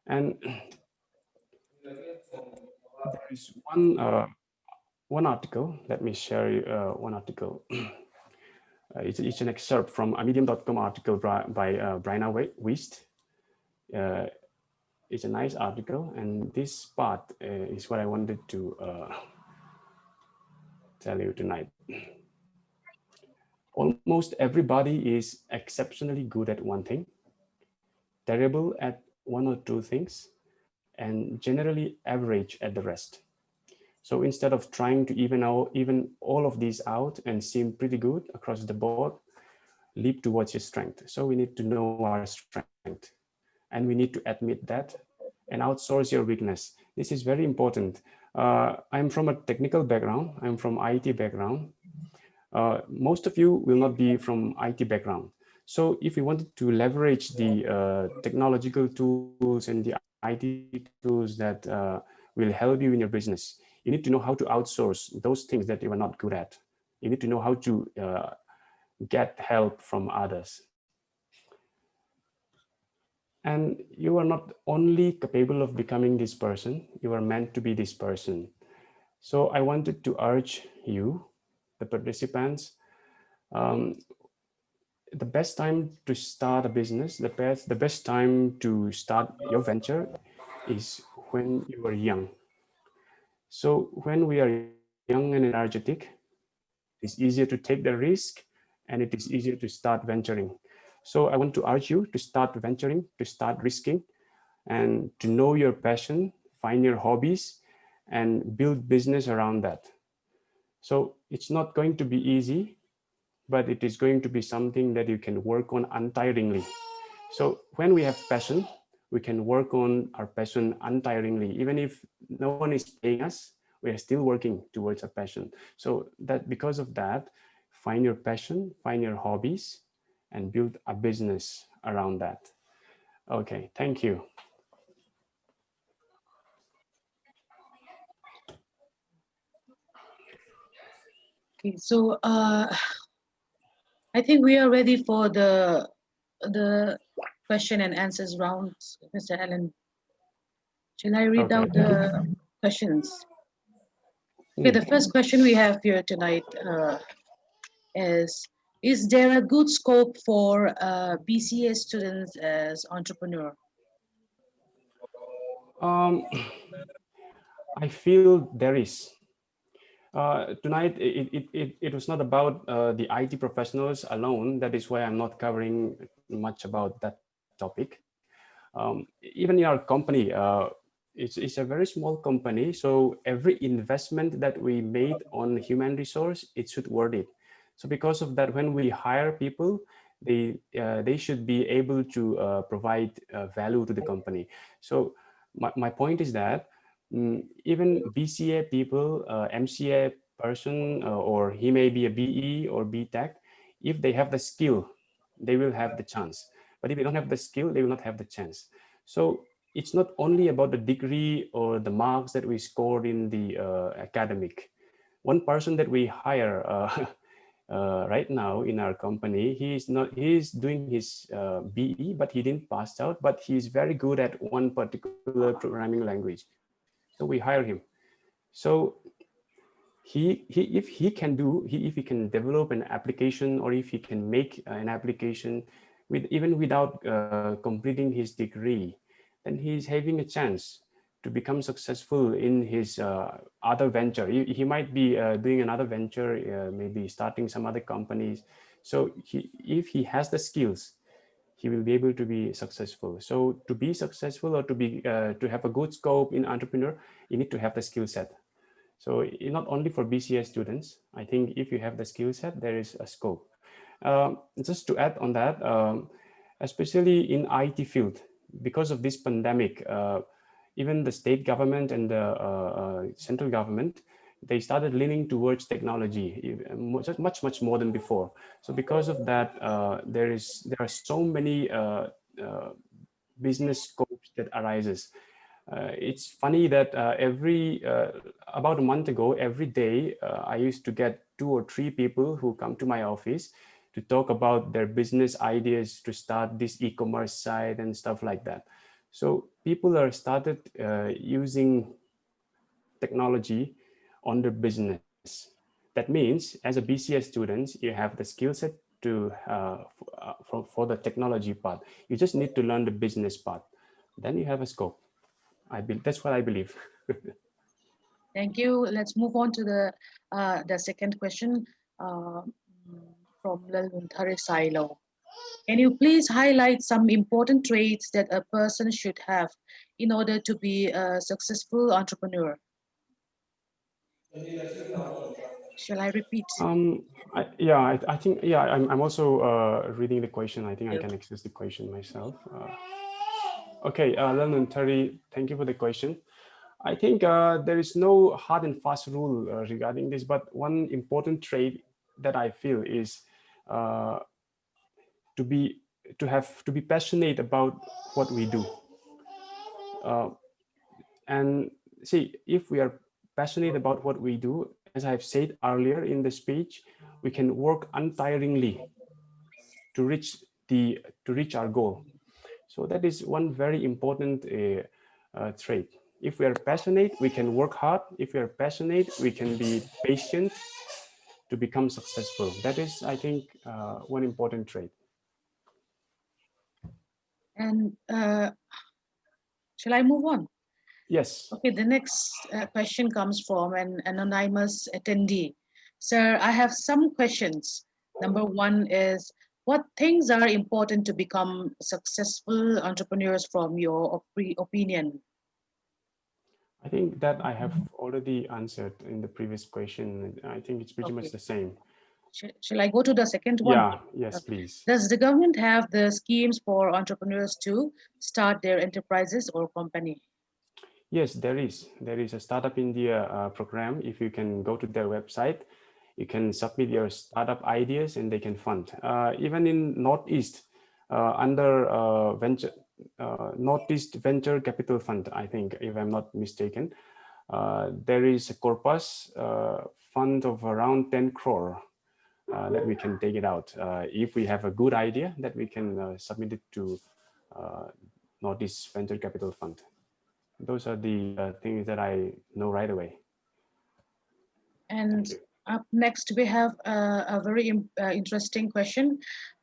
Speaker 3: And there is one article. Let me share one article. It's an excerpt from a medium.com article by Brianna West. It's a nice article, and this part is what I wanted to tell you tonight. Almost everybody is exceptionally good at one thing, terrible at one or two things, and generally average at the rest. So instead of trying to even all of these out and seem pretty good across the board, leap towards your strength. So we need to know our strength, and we need to admit that and outsource your weakness. This is very important. I'm from a technical background. I'm from IT background. Most of you will not be from IT background. So if you wanted to leverage the technological tools and the IT tools that will help you in your business, you need to know how to outsource those things that you are not good at. You need to know how to get help from others. And you are not only capable of becoming this person, you are meant to be this person. So I wanted to urge you, the participants, the best time to start a business, the best time to start your venture is when you are young. So when we are young and energetic, it's easier to take the risk and it is easier to start venturing. So I want to urge you to start venturing, to start risking, and to know your passion, find your hobbies, and build business around that. So it's not going to be easy, but it is going to be something that you can work on untiringly. So when we have passion, we can work on our passion untiringly. Even if no one is paying us, we are still working towards a passion. So that because of that, find your passion, find your hobbies, and build a business around that. Okay, thank you.
Speaker 1: Okay, so I think we are ready for the question and answers round, Mr. Allen. Shall I read
Speaker 3: Okay.
Speaker 1: out the questions? Okay, the
Speaker 3: Hmm.
Speaker 1: first question we have here tonight is there a good scope for BCA students as entrepreneur?
Speaker 3: Um, I feel there is. Tonight, it was not about the IT professionals alone. That is why I'm not covering much about that topic. Even in our company, it's a very small company. So every investment that we made on human resource, it should worth it. So because of that, when we hire people, they should be able to provide value to the company. So my point is that even BCA people, MCA person, or he may be a BE or BTech, if they have the skill, they will have the chance. But if they don't have the skill, they will not have the chance. So it's not only about the degree or the marks that we scored in the academic. One person that we hire right now in our company, he's doing his BE, but he didn't pass out, but he's very good at one particular programming language. So we hire him. So if he can if he can develop an application, or if he can make an application with even without completing his degree, then he's having a chance to become successful in his other venture. He might be doing another venture, maybe starting some other companies. So if he has the skills, he will be able to be successful. So to be successful, or to have a good scope in entrepreneur, you need to have the skill set. So not only for BCS students, I think if you have the skill set, there is a scope. Just to add on that, especially in IT field, because of this pandemic, even the state government and the central government, they started leaning towards technology, much more than before. So because of that, there are so many uh, business scopes that arises. It's funny that every about a month ago, every day I used to get 2 or 3 people who come to my office to talk about their business ideas to start this e-commerce site and stuff like that. So people are started using technology on their business. That means as a BCS students, you have the skill set to for the technology part. You just need to learn the business part. Then you have a scope. That's what I believe.
Speaker 1: Thank you. Let's move on to the second question uh, from Laluntari Silo. Can you please highlight some important traits that a person should have in order to be a successful entrepreneur? Shall I repeat?
Speaker 3: I think, yeah, I'm also reading the question. I think I
Speaker 1: Yeah.
Speaker 3: can access the question myself. Okay, Lenon Terry, thank you for the question. I think there is no hard and fast rule regarding this, but one important trait that I feel is uh, to be to be passionate about what we do. Uh, and see, if we are passionate about what we do, as I've said earlier in the speech, we can work untiringly to reach to reach our goal. So that is one very important trait. If we are passionate, we can work hard. If we are passionate, we can be patient to become successful. That is, I think, one important trait.
Speaker 1: And shall I move on?
Speaker 3: Yes.
Speaker 1: Okay, the next question comes from an anonymous attendee. Sir, I have some questions. Number one is, what things are important to become successful entrepreneurs from your opinion?
Speaker 3: I think that I have already answered in the previous question. I think it's pretty much
Speaker 1: Okay.
Speaker 3: the same.
Speaker 1: Shall I go to the second one?
Speaker 3: Yeah, yes, please.
Speaker 1: Does the government have the schemes for entrepreneurs to start their enterprises or company?
Speaker 3: Yes, there is. There is a Startup India program. If you can go to their website, you can submit your startup ideas and they can fund. Even in Northeast, under Northeast Venture Capital Fund, I think, if I'm not mistaken, there is a corpus fund of around 10 crore that we can take it out. If we have a good idea, that we can submit it to Northeast Venture Capital Fund. Those are the things that I know right away.
Speaker 1: And up next, we have a very interesting question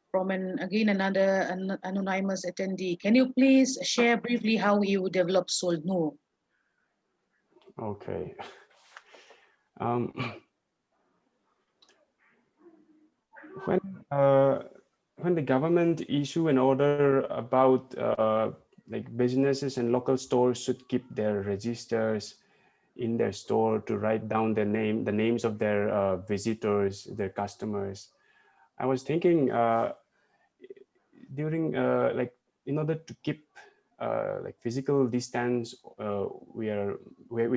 Speaker 1: from another anonymous attendee. Can you please share briefly how you developed Solnu?
Speaker 3: Okay. When when the government issue an order about like businesses and local stores should keep their registers in their store to write down the names of their visitors, their customers, I was thinking during like in order to keep like physical distance, we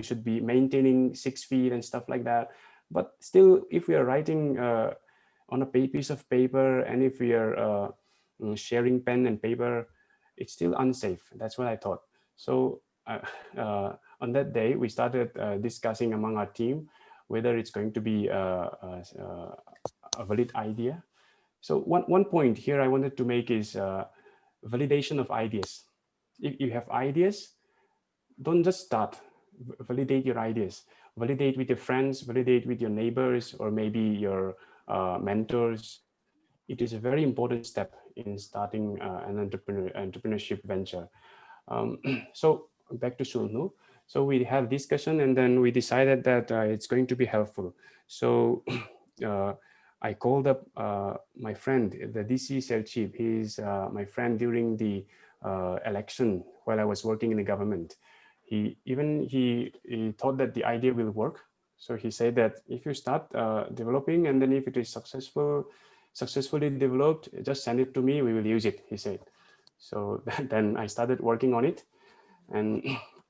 Speaker 3: should be maintaining 6 feet and stuff like that. But still, if we are writing on a piece of paper, and if we are sharing pen and paper, it's still unsafe. That's what I thought. So on that day, we started discussing among our team whether it's going to be a valid idea. So one point here I wanted to make is validation of ideas. If you have ideas, don't just start. Validate your ideas. Validate with your friends, validate with your neighbors, or maybe your mentors. It is a very important step in starting an entrepreneurship venture. So back to Sulnu. So we had discussion and then we decided that it's going to be helpful. So I called up my friend, the DC cell chief. He's my friend during the election while I was working in the government. He thought that the idea will work. So he said that if you start developing and then if it is successfully developed, just send it to me. We will use it, he said. So then I started working on it. And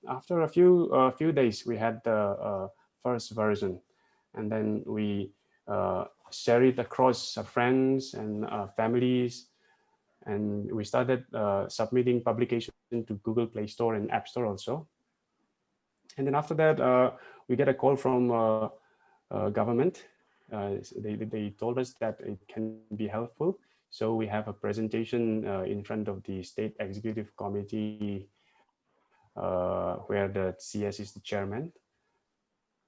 Speaker 3: after a few days, we had the first version. And then we share it across friends and families. And we started submitting publication to Google Play Store and App Store also. And then after that, we get a call from government. They told us that it can be helpful. So we have a presentation in front of the State Executive Committee where the CS is the chairman.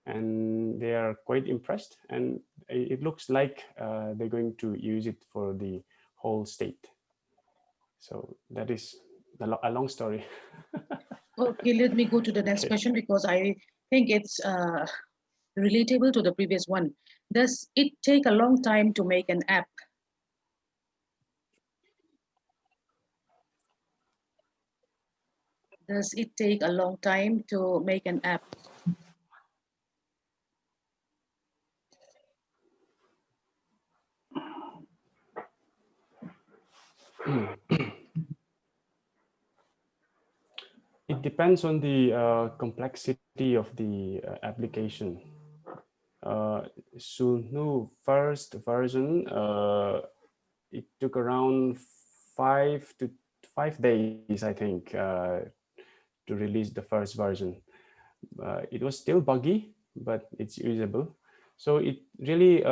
Speaker 3: And they are quite impressed. And it looks like they're going to use it for the whole state. So that is a long story.
Speaker 1: Okay, let me go to the next question because I think it's relatable to the previous one. Does it take a long time to make an app? Does it take a long time to make an app?
Speaker 3: It depends on the complexity of the application. Sunu first version, it took around 5 days, I think, to release the first version. It was still buggy, but it's usable. So it really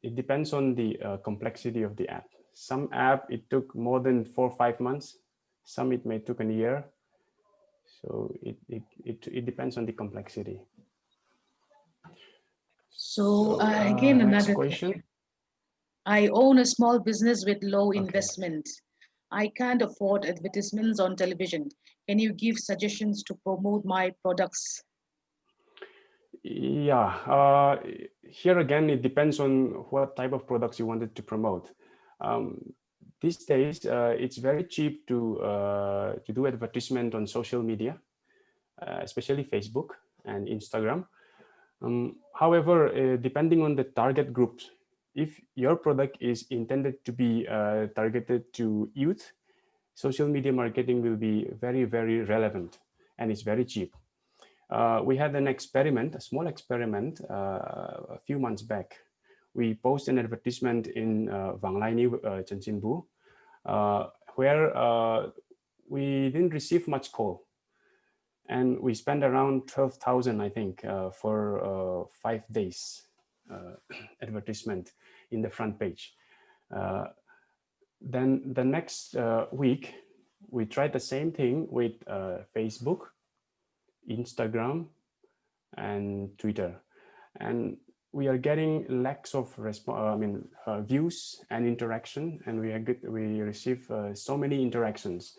Speaker 3: it depends on the complexity of the app. Some app it took more than 4 or 5 months. Some it may took a year. So it depends on the complexity.
Speaker 1: So again,
Speaker 3: next
Speaker 1: another
Speaker 3: question.
Speaker 1: I own a small business with low
Speaker 3: Okay.
Speaker 1: investment. I can't afford advertisements on television. Can you give suggestions to promote my products?
Speaker 3: Yeah, here again, it depends on what type of products you wanted to promote. These days, it's very cheap to do advertisement on social media, especially Facebook and Instagram. However, depending on the target groups, if your product is intended to be targeted to youth, social media marketing will be very, very relevant, and it's very cheap. We had an experiment, a small experiment, a few months back. We posted an advertisement in Vang Lai Ni, Chensinbu, where we didn't receive much call. And we spent around 12,000, I think, for 5 days advertisement in the front page. Then the next week, we tried the same thing with Facebook, Instagram, and Twitter. And we are getting lakhs of views and interaction, and we receive so many interactions.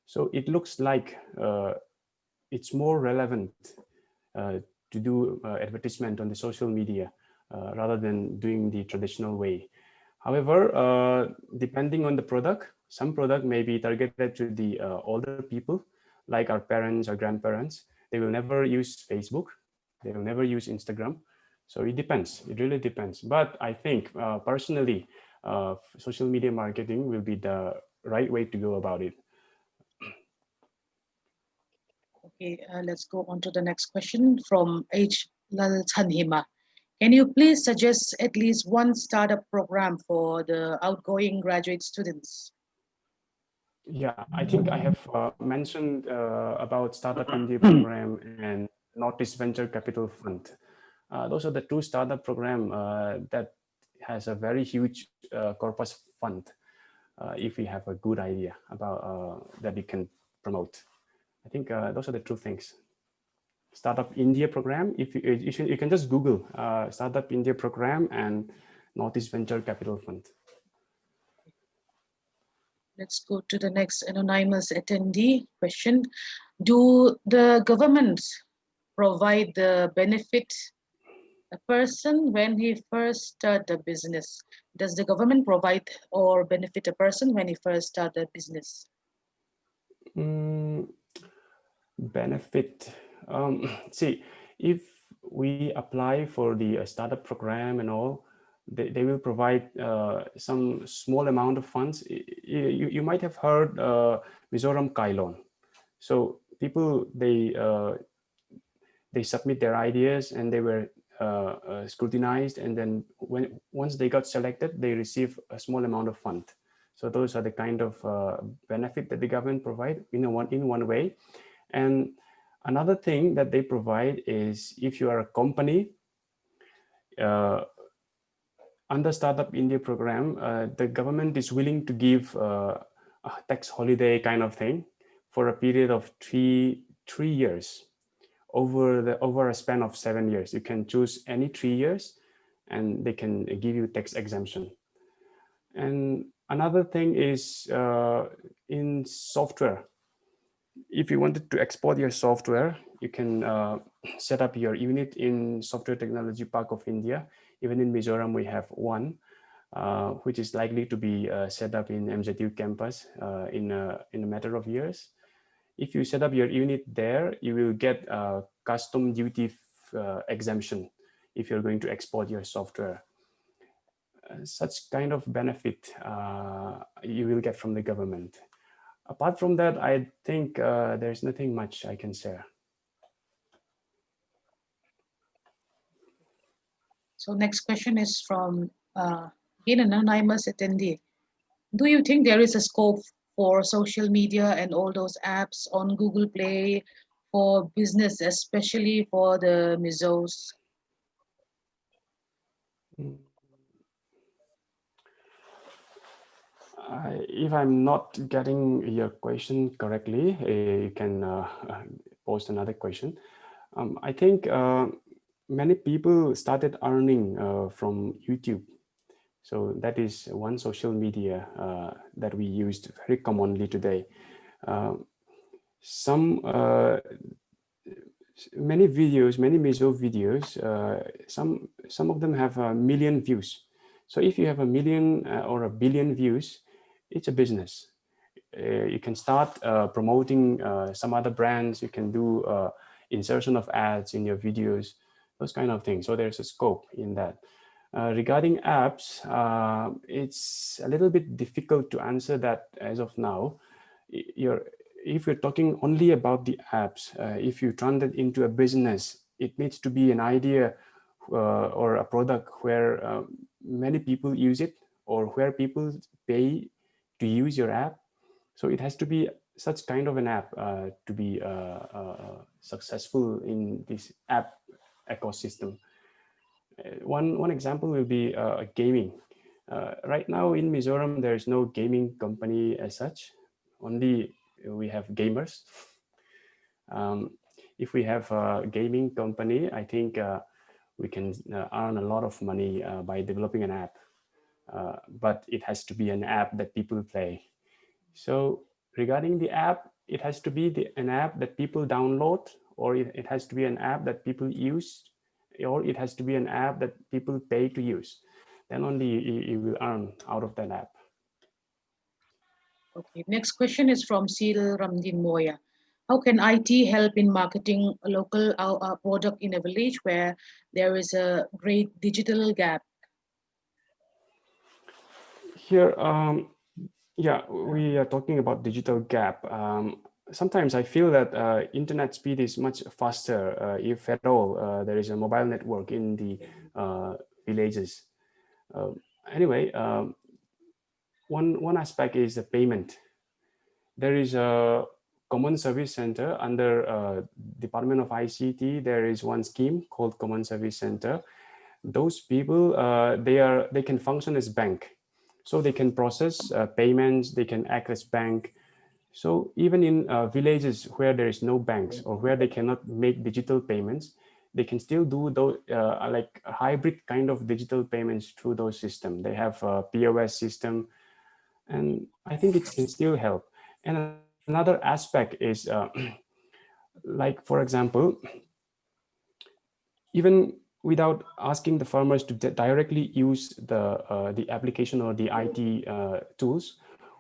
Speaker 3: So it looks like it's more relevant to do advertisement on the social media rather than doing the traditional way. However, depending on the product, some product may be targeted to the older people, like our parents or grandparents. They will never use Facebook. They will never use Instagram. So it depends. It really depends. But I think personally, social media marketing will be the right way to go about it.
Speaker 1: Okay, let's go on to the next question from H. Lalshakuya. Can you please suggest at least one startup program for the outgoing graduate students?
Speaker 3: Yeah, I think I have mentioned about Startup India program and Nodejs Venture Capital Fund. Those are the two startup program that has a very huge corpus fund if we have a good idea about that we can promote. I think those are the two things. Startup India program, if you can just Google Startup India program and Nodejs Venture Capital Fund.
Speaker 1: Let's go to the next anonymous attendee question. Do the governments provide the benefit a person when he first start a business? Does the government provide or benefit a person when he first start a business?
Speaker 3: Benefit. See, if we apply for the startup program and all, they will provide some small amount of funds. You might have heard Mizoram Kailon. So people, they submit their ideas and they were scrutinized, and then once they got selected, they receive a small amount of fund. So those are the kind of benefit that the government provide in one way. And another thing that they provide is if you are a company, under Startup India program, the government is willing to give a tax holiday kind of thing for a period of three years. Over a span of 7 years, you can choose any 3 years, and they can give you tax exemption. And another thing is in software. If you wanted to export your software, you can set up your unit in Software Technology Park of India. Even in Mizoram, we have one, which is likely to be set up in MZU campus in a matter of years. If you set up your unit there, you will get a custom duty exemption if you're going to export your software. Such kind of benefit you will get from the government. Apart from that, I think there's nothing much I can share.
Speaker 1: So next question is from again an anonymous attendee. Do you think there is a scope for social media and all those apps on Google Play for business, especially for the Mizos?
Speaker 3: If I'm not getting your question correctly, you can post another question. I think many people started earning from YouTube. So that is one social media that we used very commonly today. Many videos, many Mizo videos, some of them have a million views. So if you have a million or a billion views, it's a business. You can start promoting some other brands. You can do insertion of ads in your videos, those kind of things. So there's a scope in that. Regarding apps, it's a little bit difficult to answer that as of now. If you're talking only about the apps, if you turn that into a business, it needs to be an idea or a product where many people use it, or where people pay to use your app. So it has to be such kind of an app to be successful in this app ecosystem. One example will be gaming. Right now in Mizoram, there is no gaming company as such. Only we have gamers. Um, if we have a gaming company, I think we can earn a lot of money by developing an app. But it has to be an app that people play. So regarding the app, it has to be an app that people download, or it has to be an app that people use, or it has to be an app that people pay to use. Then only you will earn out of that app.
Speaker 1: Okay, next question is from Sil Ramdin Moya. How can IT help in marketing a local product in a village where there is a great digital gap?
Speaker 3: Here, yeah, we are talking about digital gap. Sometimes I feel that internet speed is much faster if at all there is a mobile network in the villages. Anyway, one aspect is the payment. There is a common service center under Department of ICT. There is one scheme called Common Service Center. Those people they can function as bank, so they can process payments. They can act as bank. So even in villages where there is no banks, or where they cannot make digital payments, they can still do those like a hybrid kind of digital payments through those systems. They have a POS system, and I think it can still help. And another aspect is like, for example, even without asking the farmers to directly use the application or the IT tools,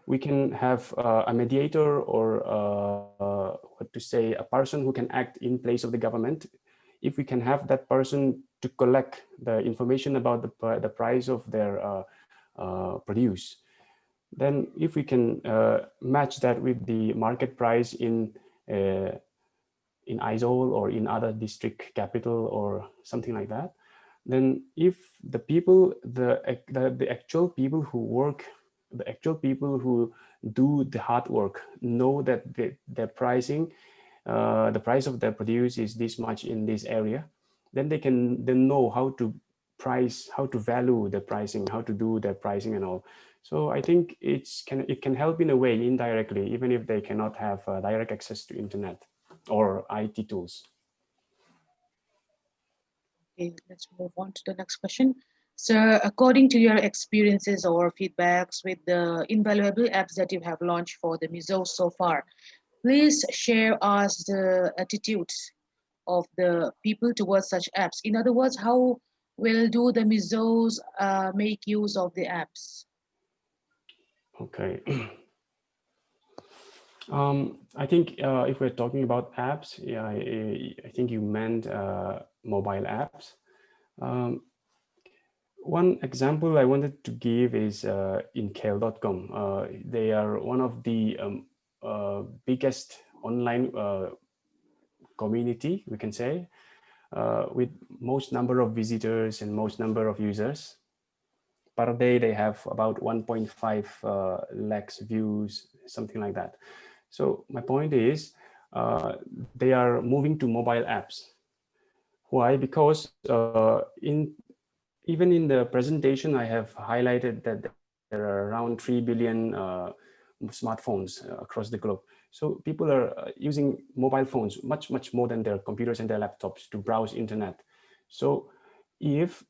Speaker 3: we can have a mediator, or what to say, a person who can act in place of the government. If we can have that person to collect the information about the price of their produce, then if we can match that with the market price in Aizawl or in other district capital or something like that, then if the people, the actual people who work, the actual people who do the hard work know that their pricing, the price of their produce is this much in this area, then they can then know how to price, how to value the pricing, how to do their pricing and all. So I think it can help in a way indirectly, even if they cannot have direct access to internet or IT tools.
Speaker 1: Okay, let's move on to the next question. So, according to your experiences or feedbacks with the invaluable apps that you have launched for the Mizo so far, please share us the attitudes of the people towards such apps. In other words, how will do the Mizos make use of the apps?
Speaker 3: Okay. I think if we're talking about apps, yeah, I think you meant mobile apps. One example I wanted to give is in Kale.com. They are one of the biggest online community, we can say, with most number of visitors and most number of users. Per day, they have about 1.5 lakhs views, something like that. So my point is, they are moving to mobile apps. Why? Because even in the presentation, I have highlighted that there are around 3 billion smartphones across the globe. So people are using mobile phones much more than their computers and their laptops to browse internet. So if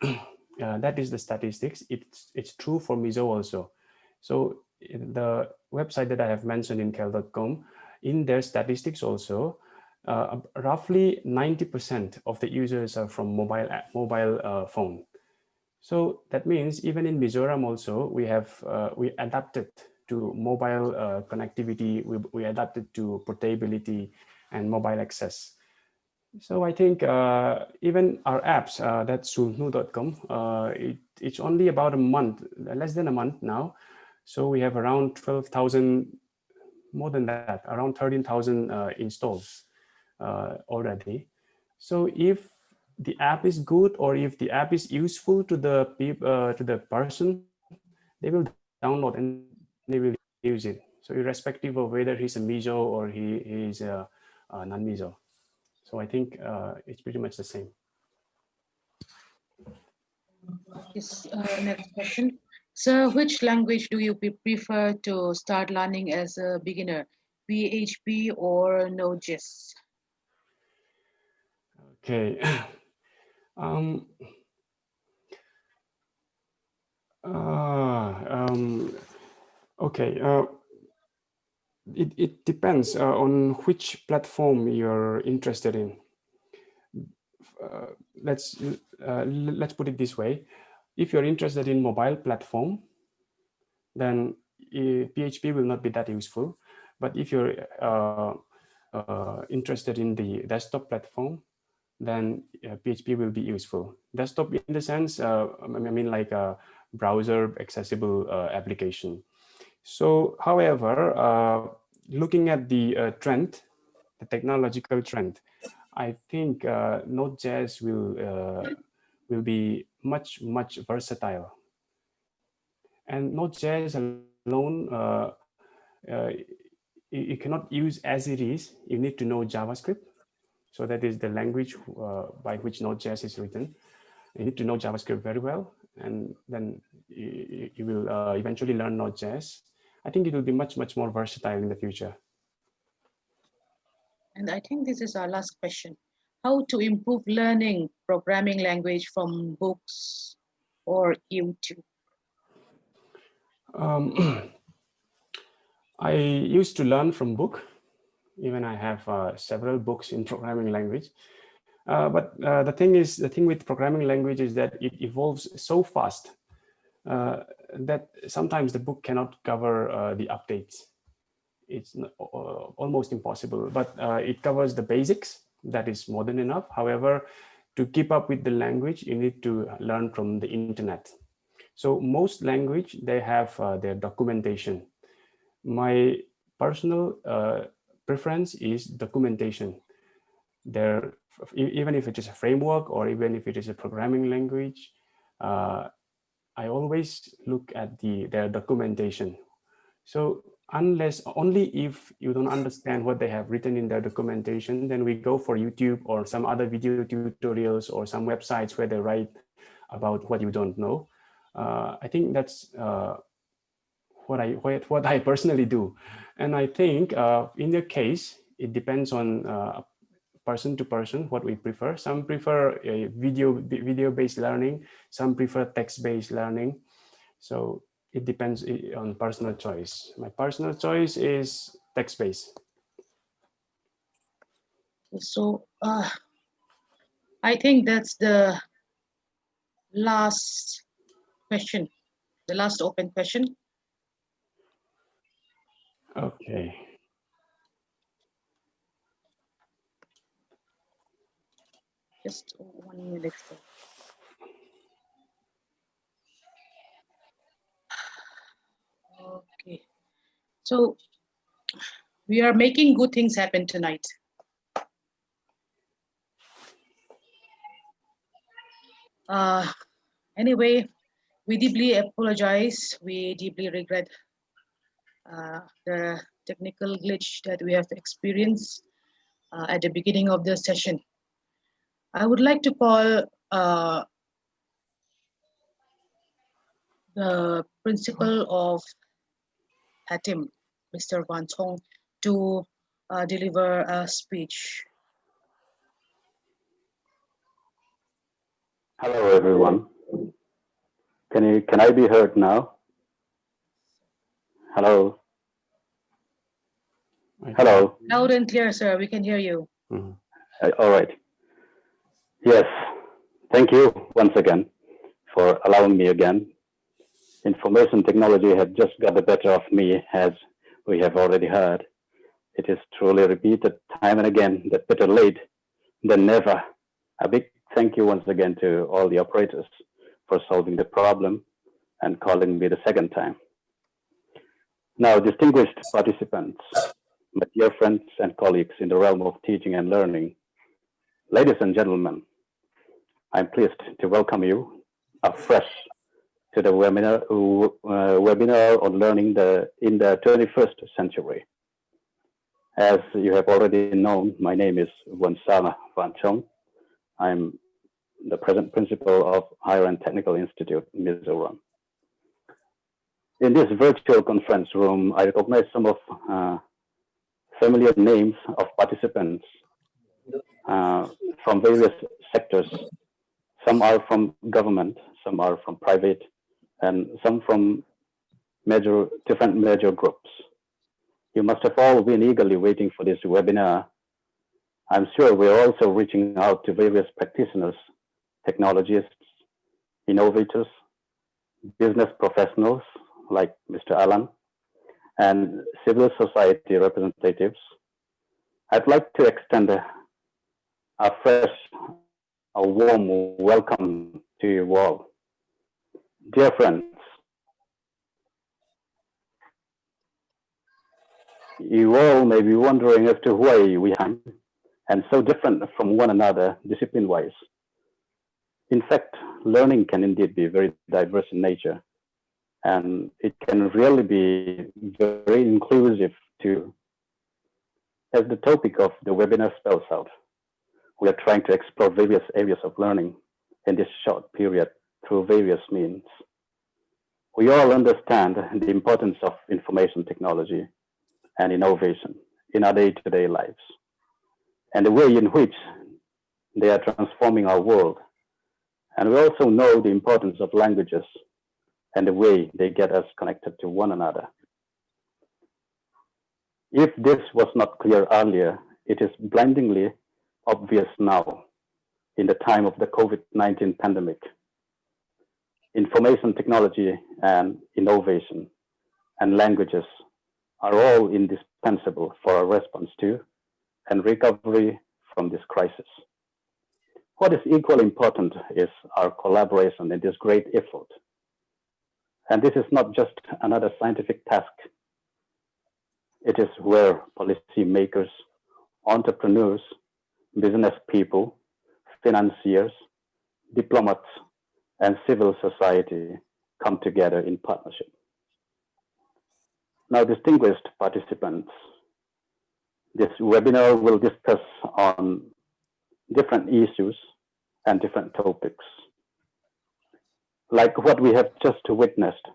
Speaker 3: that is the statistics, it's true for Mizo also. So the website that I have mentioned in Kel.com, in their statistics also, roughly 90% of the users are from mobile phone. So that means even in Mizoram also, we adapted to mobile connectivity, we adapted to portability and mobile access. So I think even our apps, that's sulnu.com, it's only about a month, less than a month now. So we have around 12,000, more than that, around 13,000 installs already. So if the app is good, or if the app is useful to the person, they will download and they will use it. So irrespective of whether he's a Mizo or he is a non-Mizo. So I think it's pretty much the same.
Speaker 1: Yes, next question. So, which language do you prefer to start learning as a beginner, PHP or Nodejs?
Speaker 3: Okay. um, okay. It depends on which platform you're interested in. Uh, let's let's put it this way. If you're interested in mobile platform, then PHP will not be that useful. But if you're interested in the desktop platform, then PHP will be useful. Desktop in the sense, I mean like a browser accessible application. So, however, looking at the trend, the technological trend, I think Node.js will be much versatile. And Node.js alone, uh, you cannot use as it is. You need to know JavaScript. So that is the language by which Node.js is written. You need to know JavaScript very well, and then you will eventually learn Node.js. I think it will be much more versatile in the future.
Speaker 1: And I think this is our last question. How to improve learning programming language from books or YouTube?
Speaker 3: I used to learn from book. Even I have several books in programming language. But the thing with programming language is that it evolves so fast that sometimes the book cannot cover the updates. It's almost impossible, but it covers the basics. That is more than enough. However, to keep up with the language, you need to learn from the internet. So most language, they have their documentation. My personal preference is documentation. There, even if it is a framework or even if it is a programming language, I always look at their documentation. So unless only if you don't understand what they have written in their documentation, then we go for YouTube or some other video tutorials or some websites where they write about what you don't know. I think that's what I personally do. And I think in their case, it depends on person to person what we prefer. Some prefer video-based learning, some prefer text-based learning. So it depends on personal choice. My personal choice is text-based.
Speaker 1: So I think that's the last question, the last open question.
Speaker 3: Okay.
Speaker 1: Just 1 minute. Sir. Okay. So we are making good things happen tonight. Anyway, we deeply apologize. We deeply regret the technical glitch that we have experienced at the beginning of the session. I would like to call the principal of HATIM, Mr. Van Tong, to deliver a speech.
Speaker 5: Hello, everyone. Can I be heard now? Hello. Hello.
Speaker 1: Loud and clear, sir. We can hear you.
Speaker 5: All right. Yes. Thank you once again for allowing me again. Information technology had just got the better of me, as we have already heard. It is truly repeated time and again that better late than never. A big thank you once again to all the operators for solving the problem and calling me the second time. Now, distinguished participants, my dear friends and colleagues in the realm of teaching and learning, ladies and gentlemen, I'm pleased to welcome you afresh to the webinar on learning in the 21st century. As you have already known, my name is Wansama Vanchong. I'm the present principal of Higher and Technical Institute, Mizoram. In this virtual conference room, I recognize some of familiar names of participants from various sectors. Some are from government, some are from private, and some from different major groups. You must have all been eagerly waiting for this webinar. I'm sure we're also reaching out to various practitioners, technologists, innovators, business professionals like Mr. Alain, and civil society representatives. I'd like to extend a warm welcome to you all. Dear friends, you all may be wondering as to why we are and so different from one another discipline-wise. In fact, learning can indeed be very diverse in nature, and it can really be very inclusive too. As the topic of the webinar spells out, we are trying to explore various areas of learning in this short period through various means. We all understand the importance of information technology and innovation in our day-to-day lives, and the way in which they are transforming our world. And we also know the importance of languages and the way they get us connected to one another. If this was not clear earlier, it is blindingly obvious now in the time of the COVID-19 pandemic. Information technology and innovation and languages are all indispensable for our response to and recovery from this crisis. What is equally important is our collaboration in this great effort. And this is not just another scientific task. It is where policymakers, entrepreneurs, business people, financiers, diplomats, and civil society come together in partnership. Now, distinguished participants, this webinar will discuss on different issues and different topics. Like what we have just witnessed,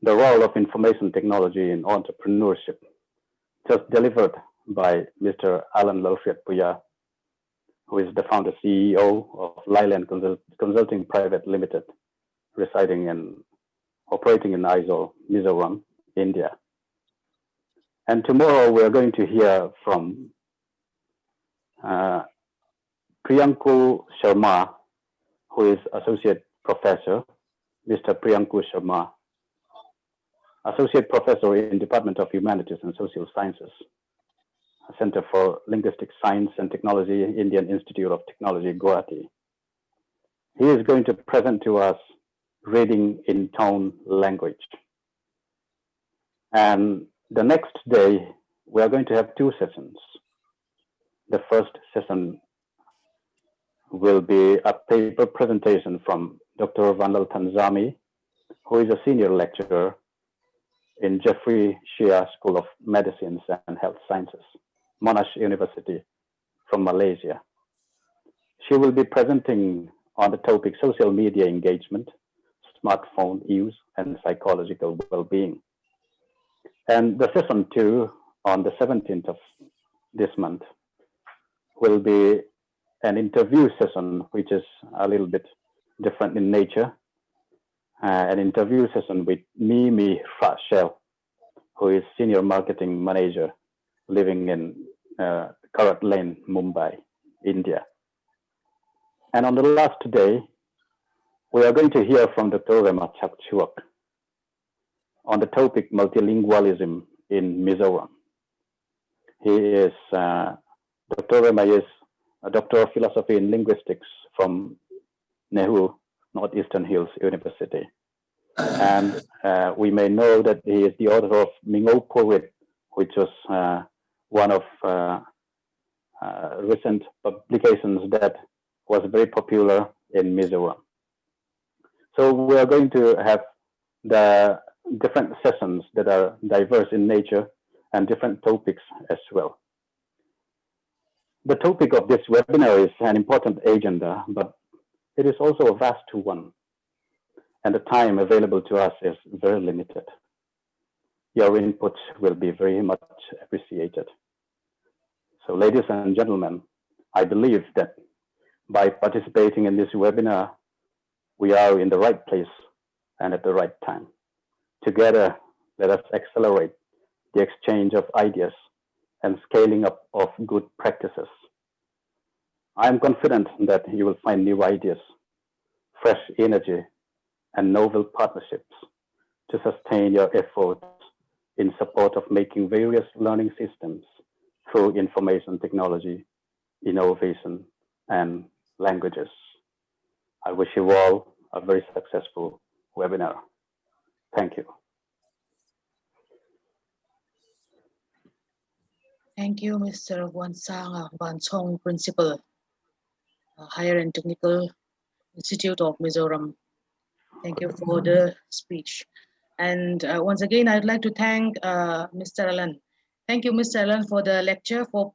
Speaker 5: the role of information technology in entrepreneurship, just delivered by Mr. Alain Lalshakuya, who is the founder CEO of Leyland Consulting Private Limited, operating in Aizawl, Mizoram, India. And tomorrow we are going to hear from Priyanku Sharma, who is Associate Professor, Mr. Priyanku Sharma, Associate Professor in Department of Humanities and Social Sciences, Center for Linguistic Science and Technology, Indian Institute of Technology, Guwahati. He is going to present to us reading in tone language. And the next day, we are going to have two sessions. The first session will be a paper presentation from Dr. Vandal Tanzami, who is a senior lecturer in Jeffrey Shia School of Medicine and Health Sciences, Monash University from Malaysia. She will be presenting on the topic social media engagement, smartphone use, and psychological well-being. And the session 2 on the 17th of this month will be an interview session, which is a little bit different in nature. An interview session with Mimi Rachel, who is Senior Marketing Manager living in Karat Lane, Mumbai, India. And on the last day, we are going to hear from Dr. Rema Chakchuak on the topic multilingualism in Mizoram. Dr. Rema is a Doctor of Philosophy in Linguistics from Nehru Northeastern Hills University. And we may know that he is the author of Mingo Poet, which was one of recent publications that was very popular in Mizoram. So we are going to have the different sessions that are diverse in nature and different topics as well. The topic of this webinar is an important agenda, but it is also a vast one, and the time available to us is very limited. Your input will be very much appreciated. So ladies and gentlemen, I believe that by participating in this webinar, we are in the right place and at the right time. Together, let us accelerate the exchange of ideas and scaling up of good practices. I am confident that you will find new ideas, fresh energy, and novel partnerships to sustain your efforts in support of making various learning systems through information technology, innovation, and languages. I wish you all a very successful webinar. Thank you.
Speaker 1: Thank you, Mr. Wansang Wansong, Principal, Higher and Technical Institute of Mizoram. Thank you for the speech. And once again, I'd like to thank Mr. Alain. Thank you, Mr. Alain, for the lecture, for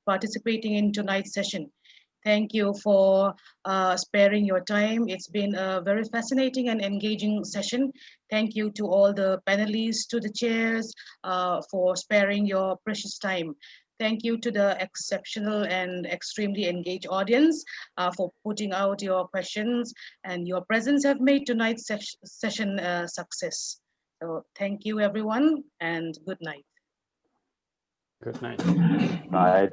Speaker 1: participating in tonight's session. Thank you for sparing your time. It's been a very fascinating and engaging session. Thank you to all the panelists, to the chairs for sparing your precious time. Thank you to the exceptional and extremely engaged audience for putting out your questions, and your presence have made tonight's session a success. So thank you everyone, and good night.
Speaker 3: Good night.
Speaker 5: Right.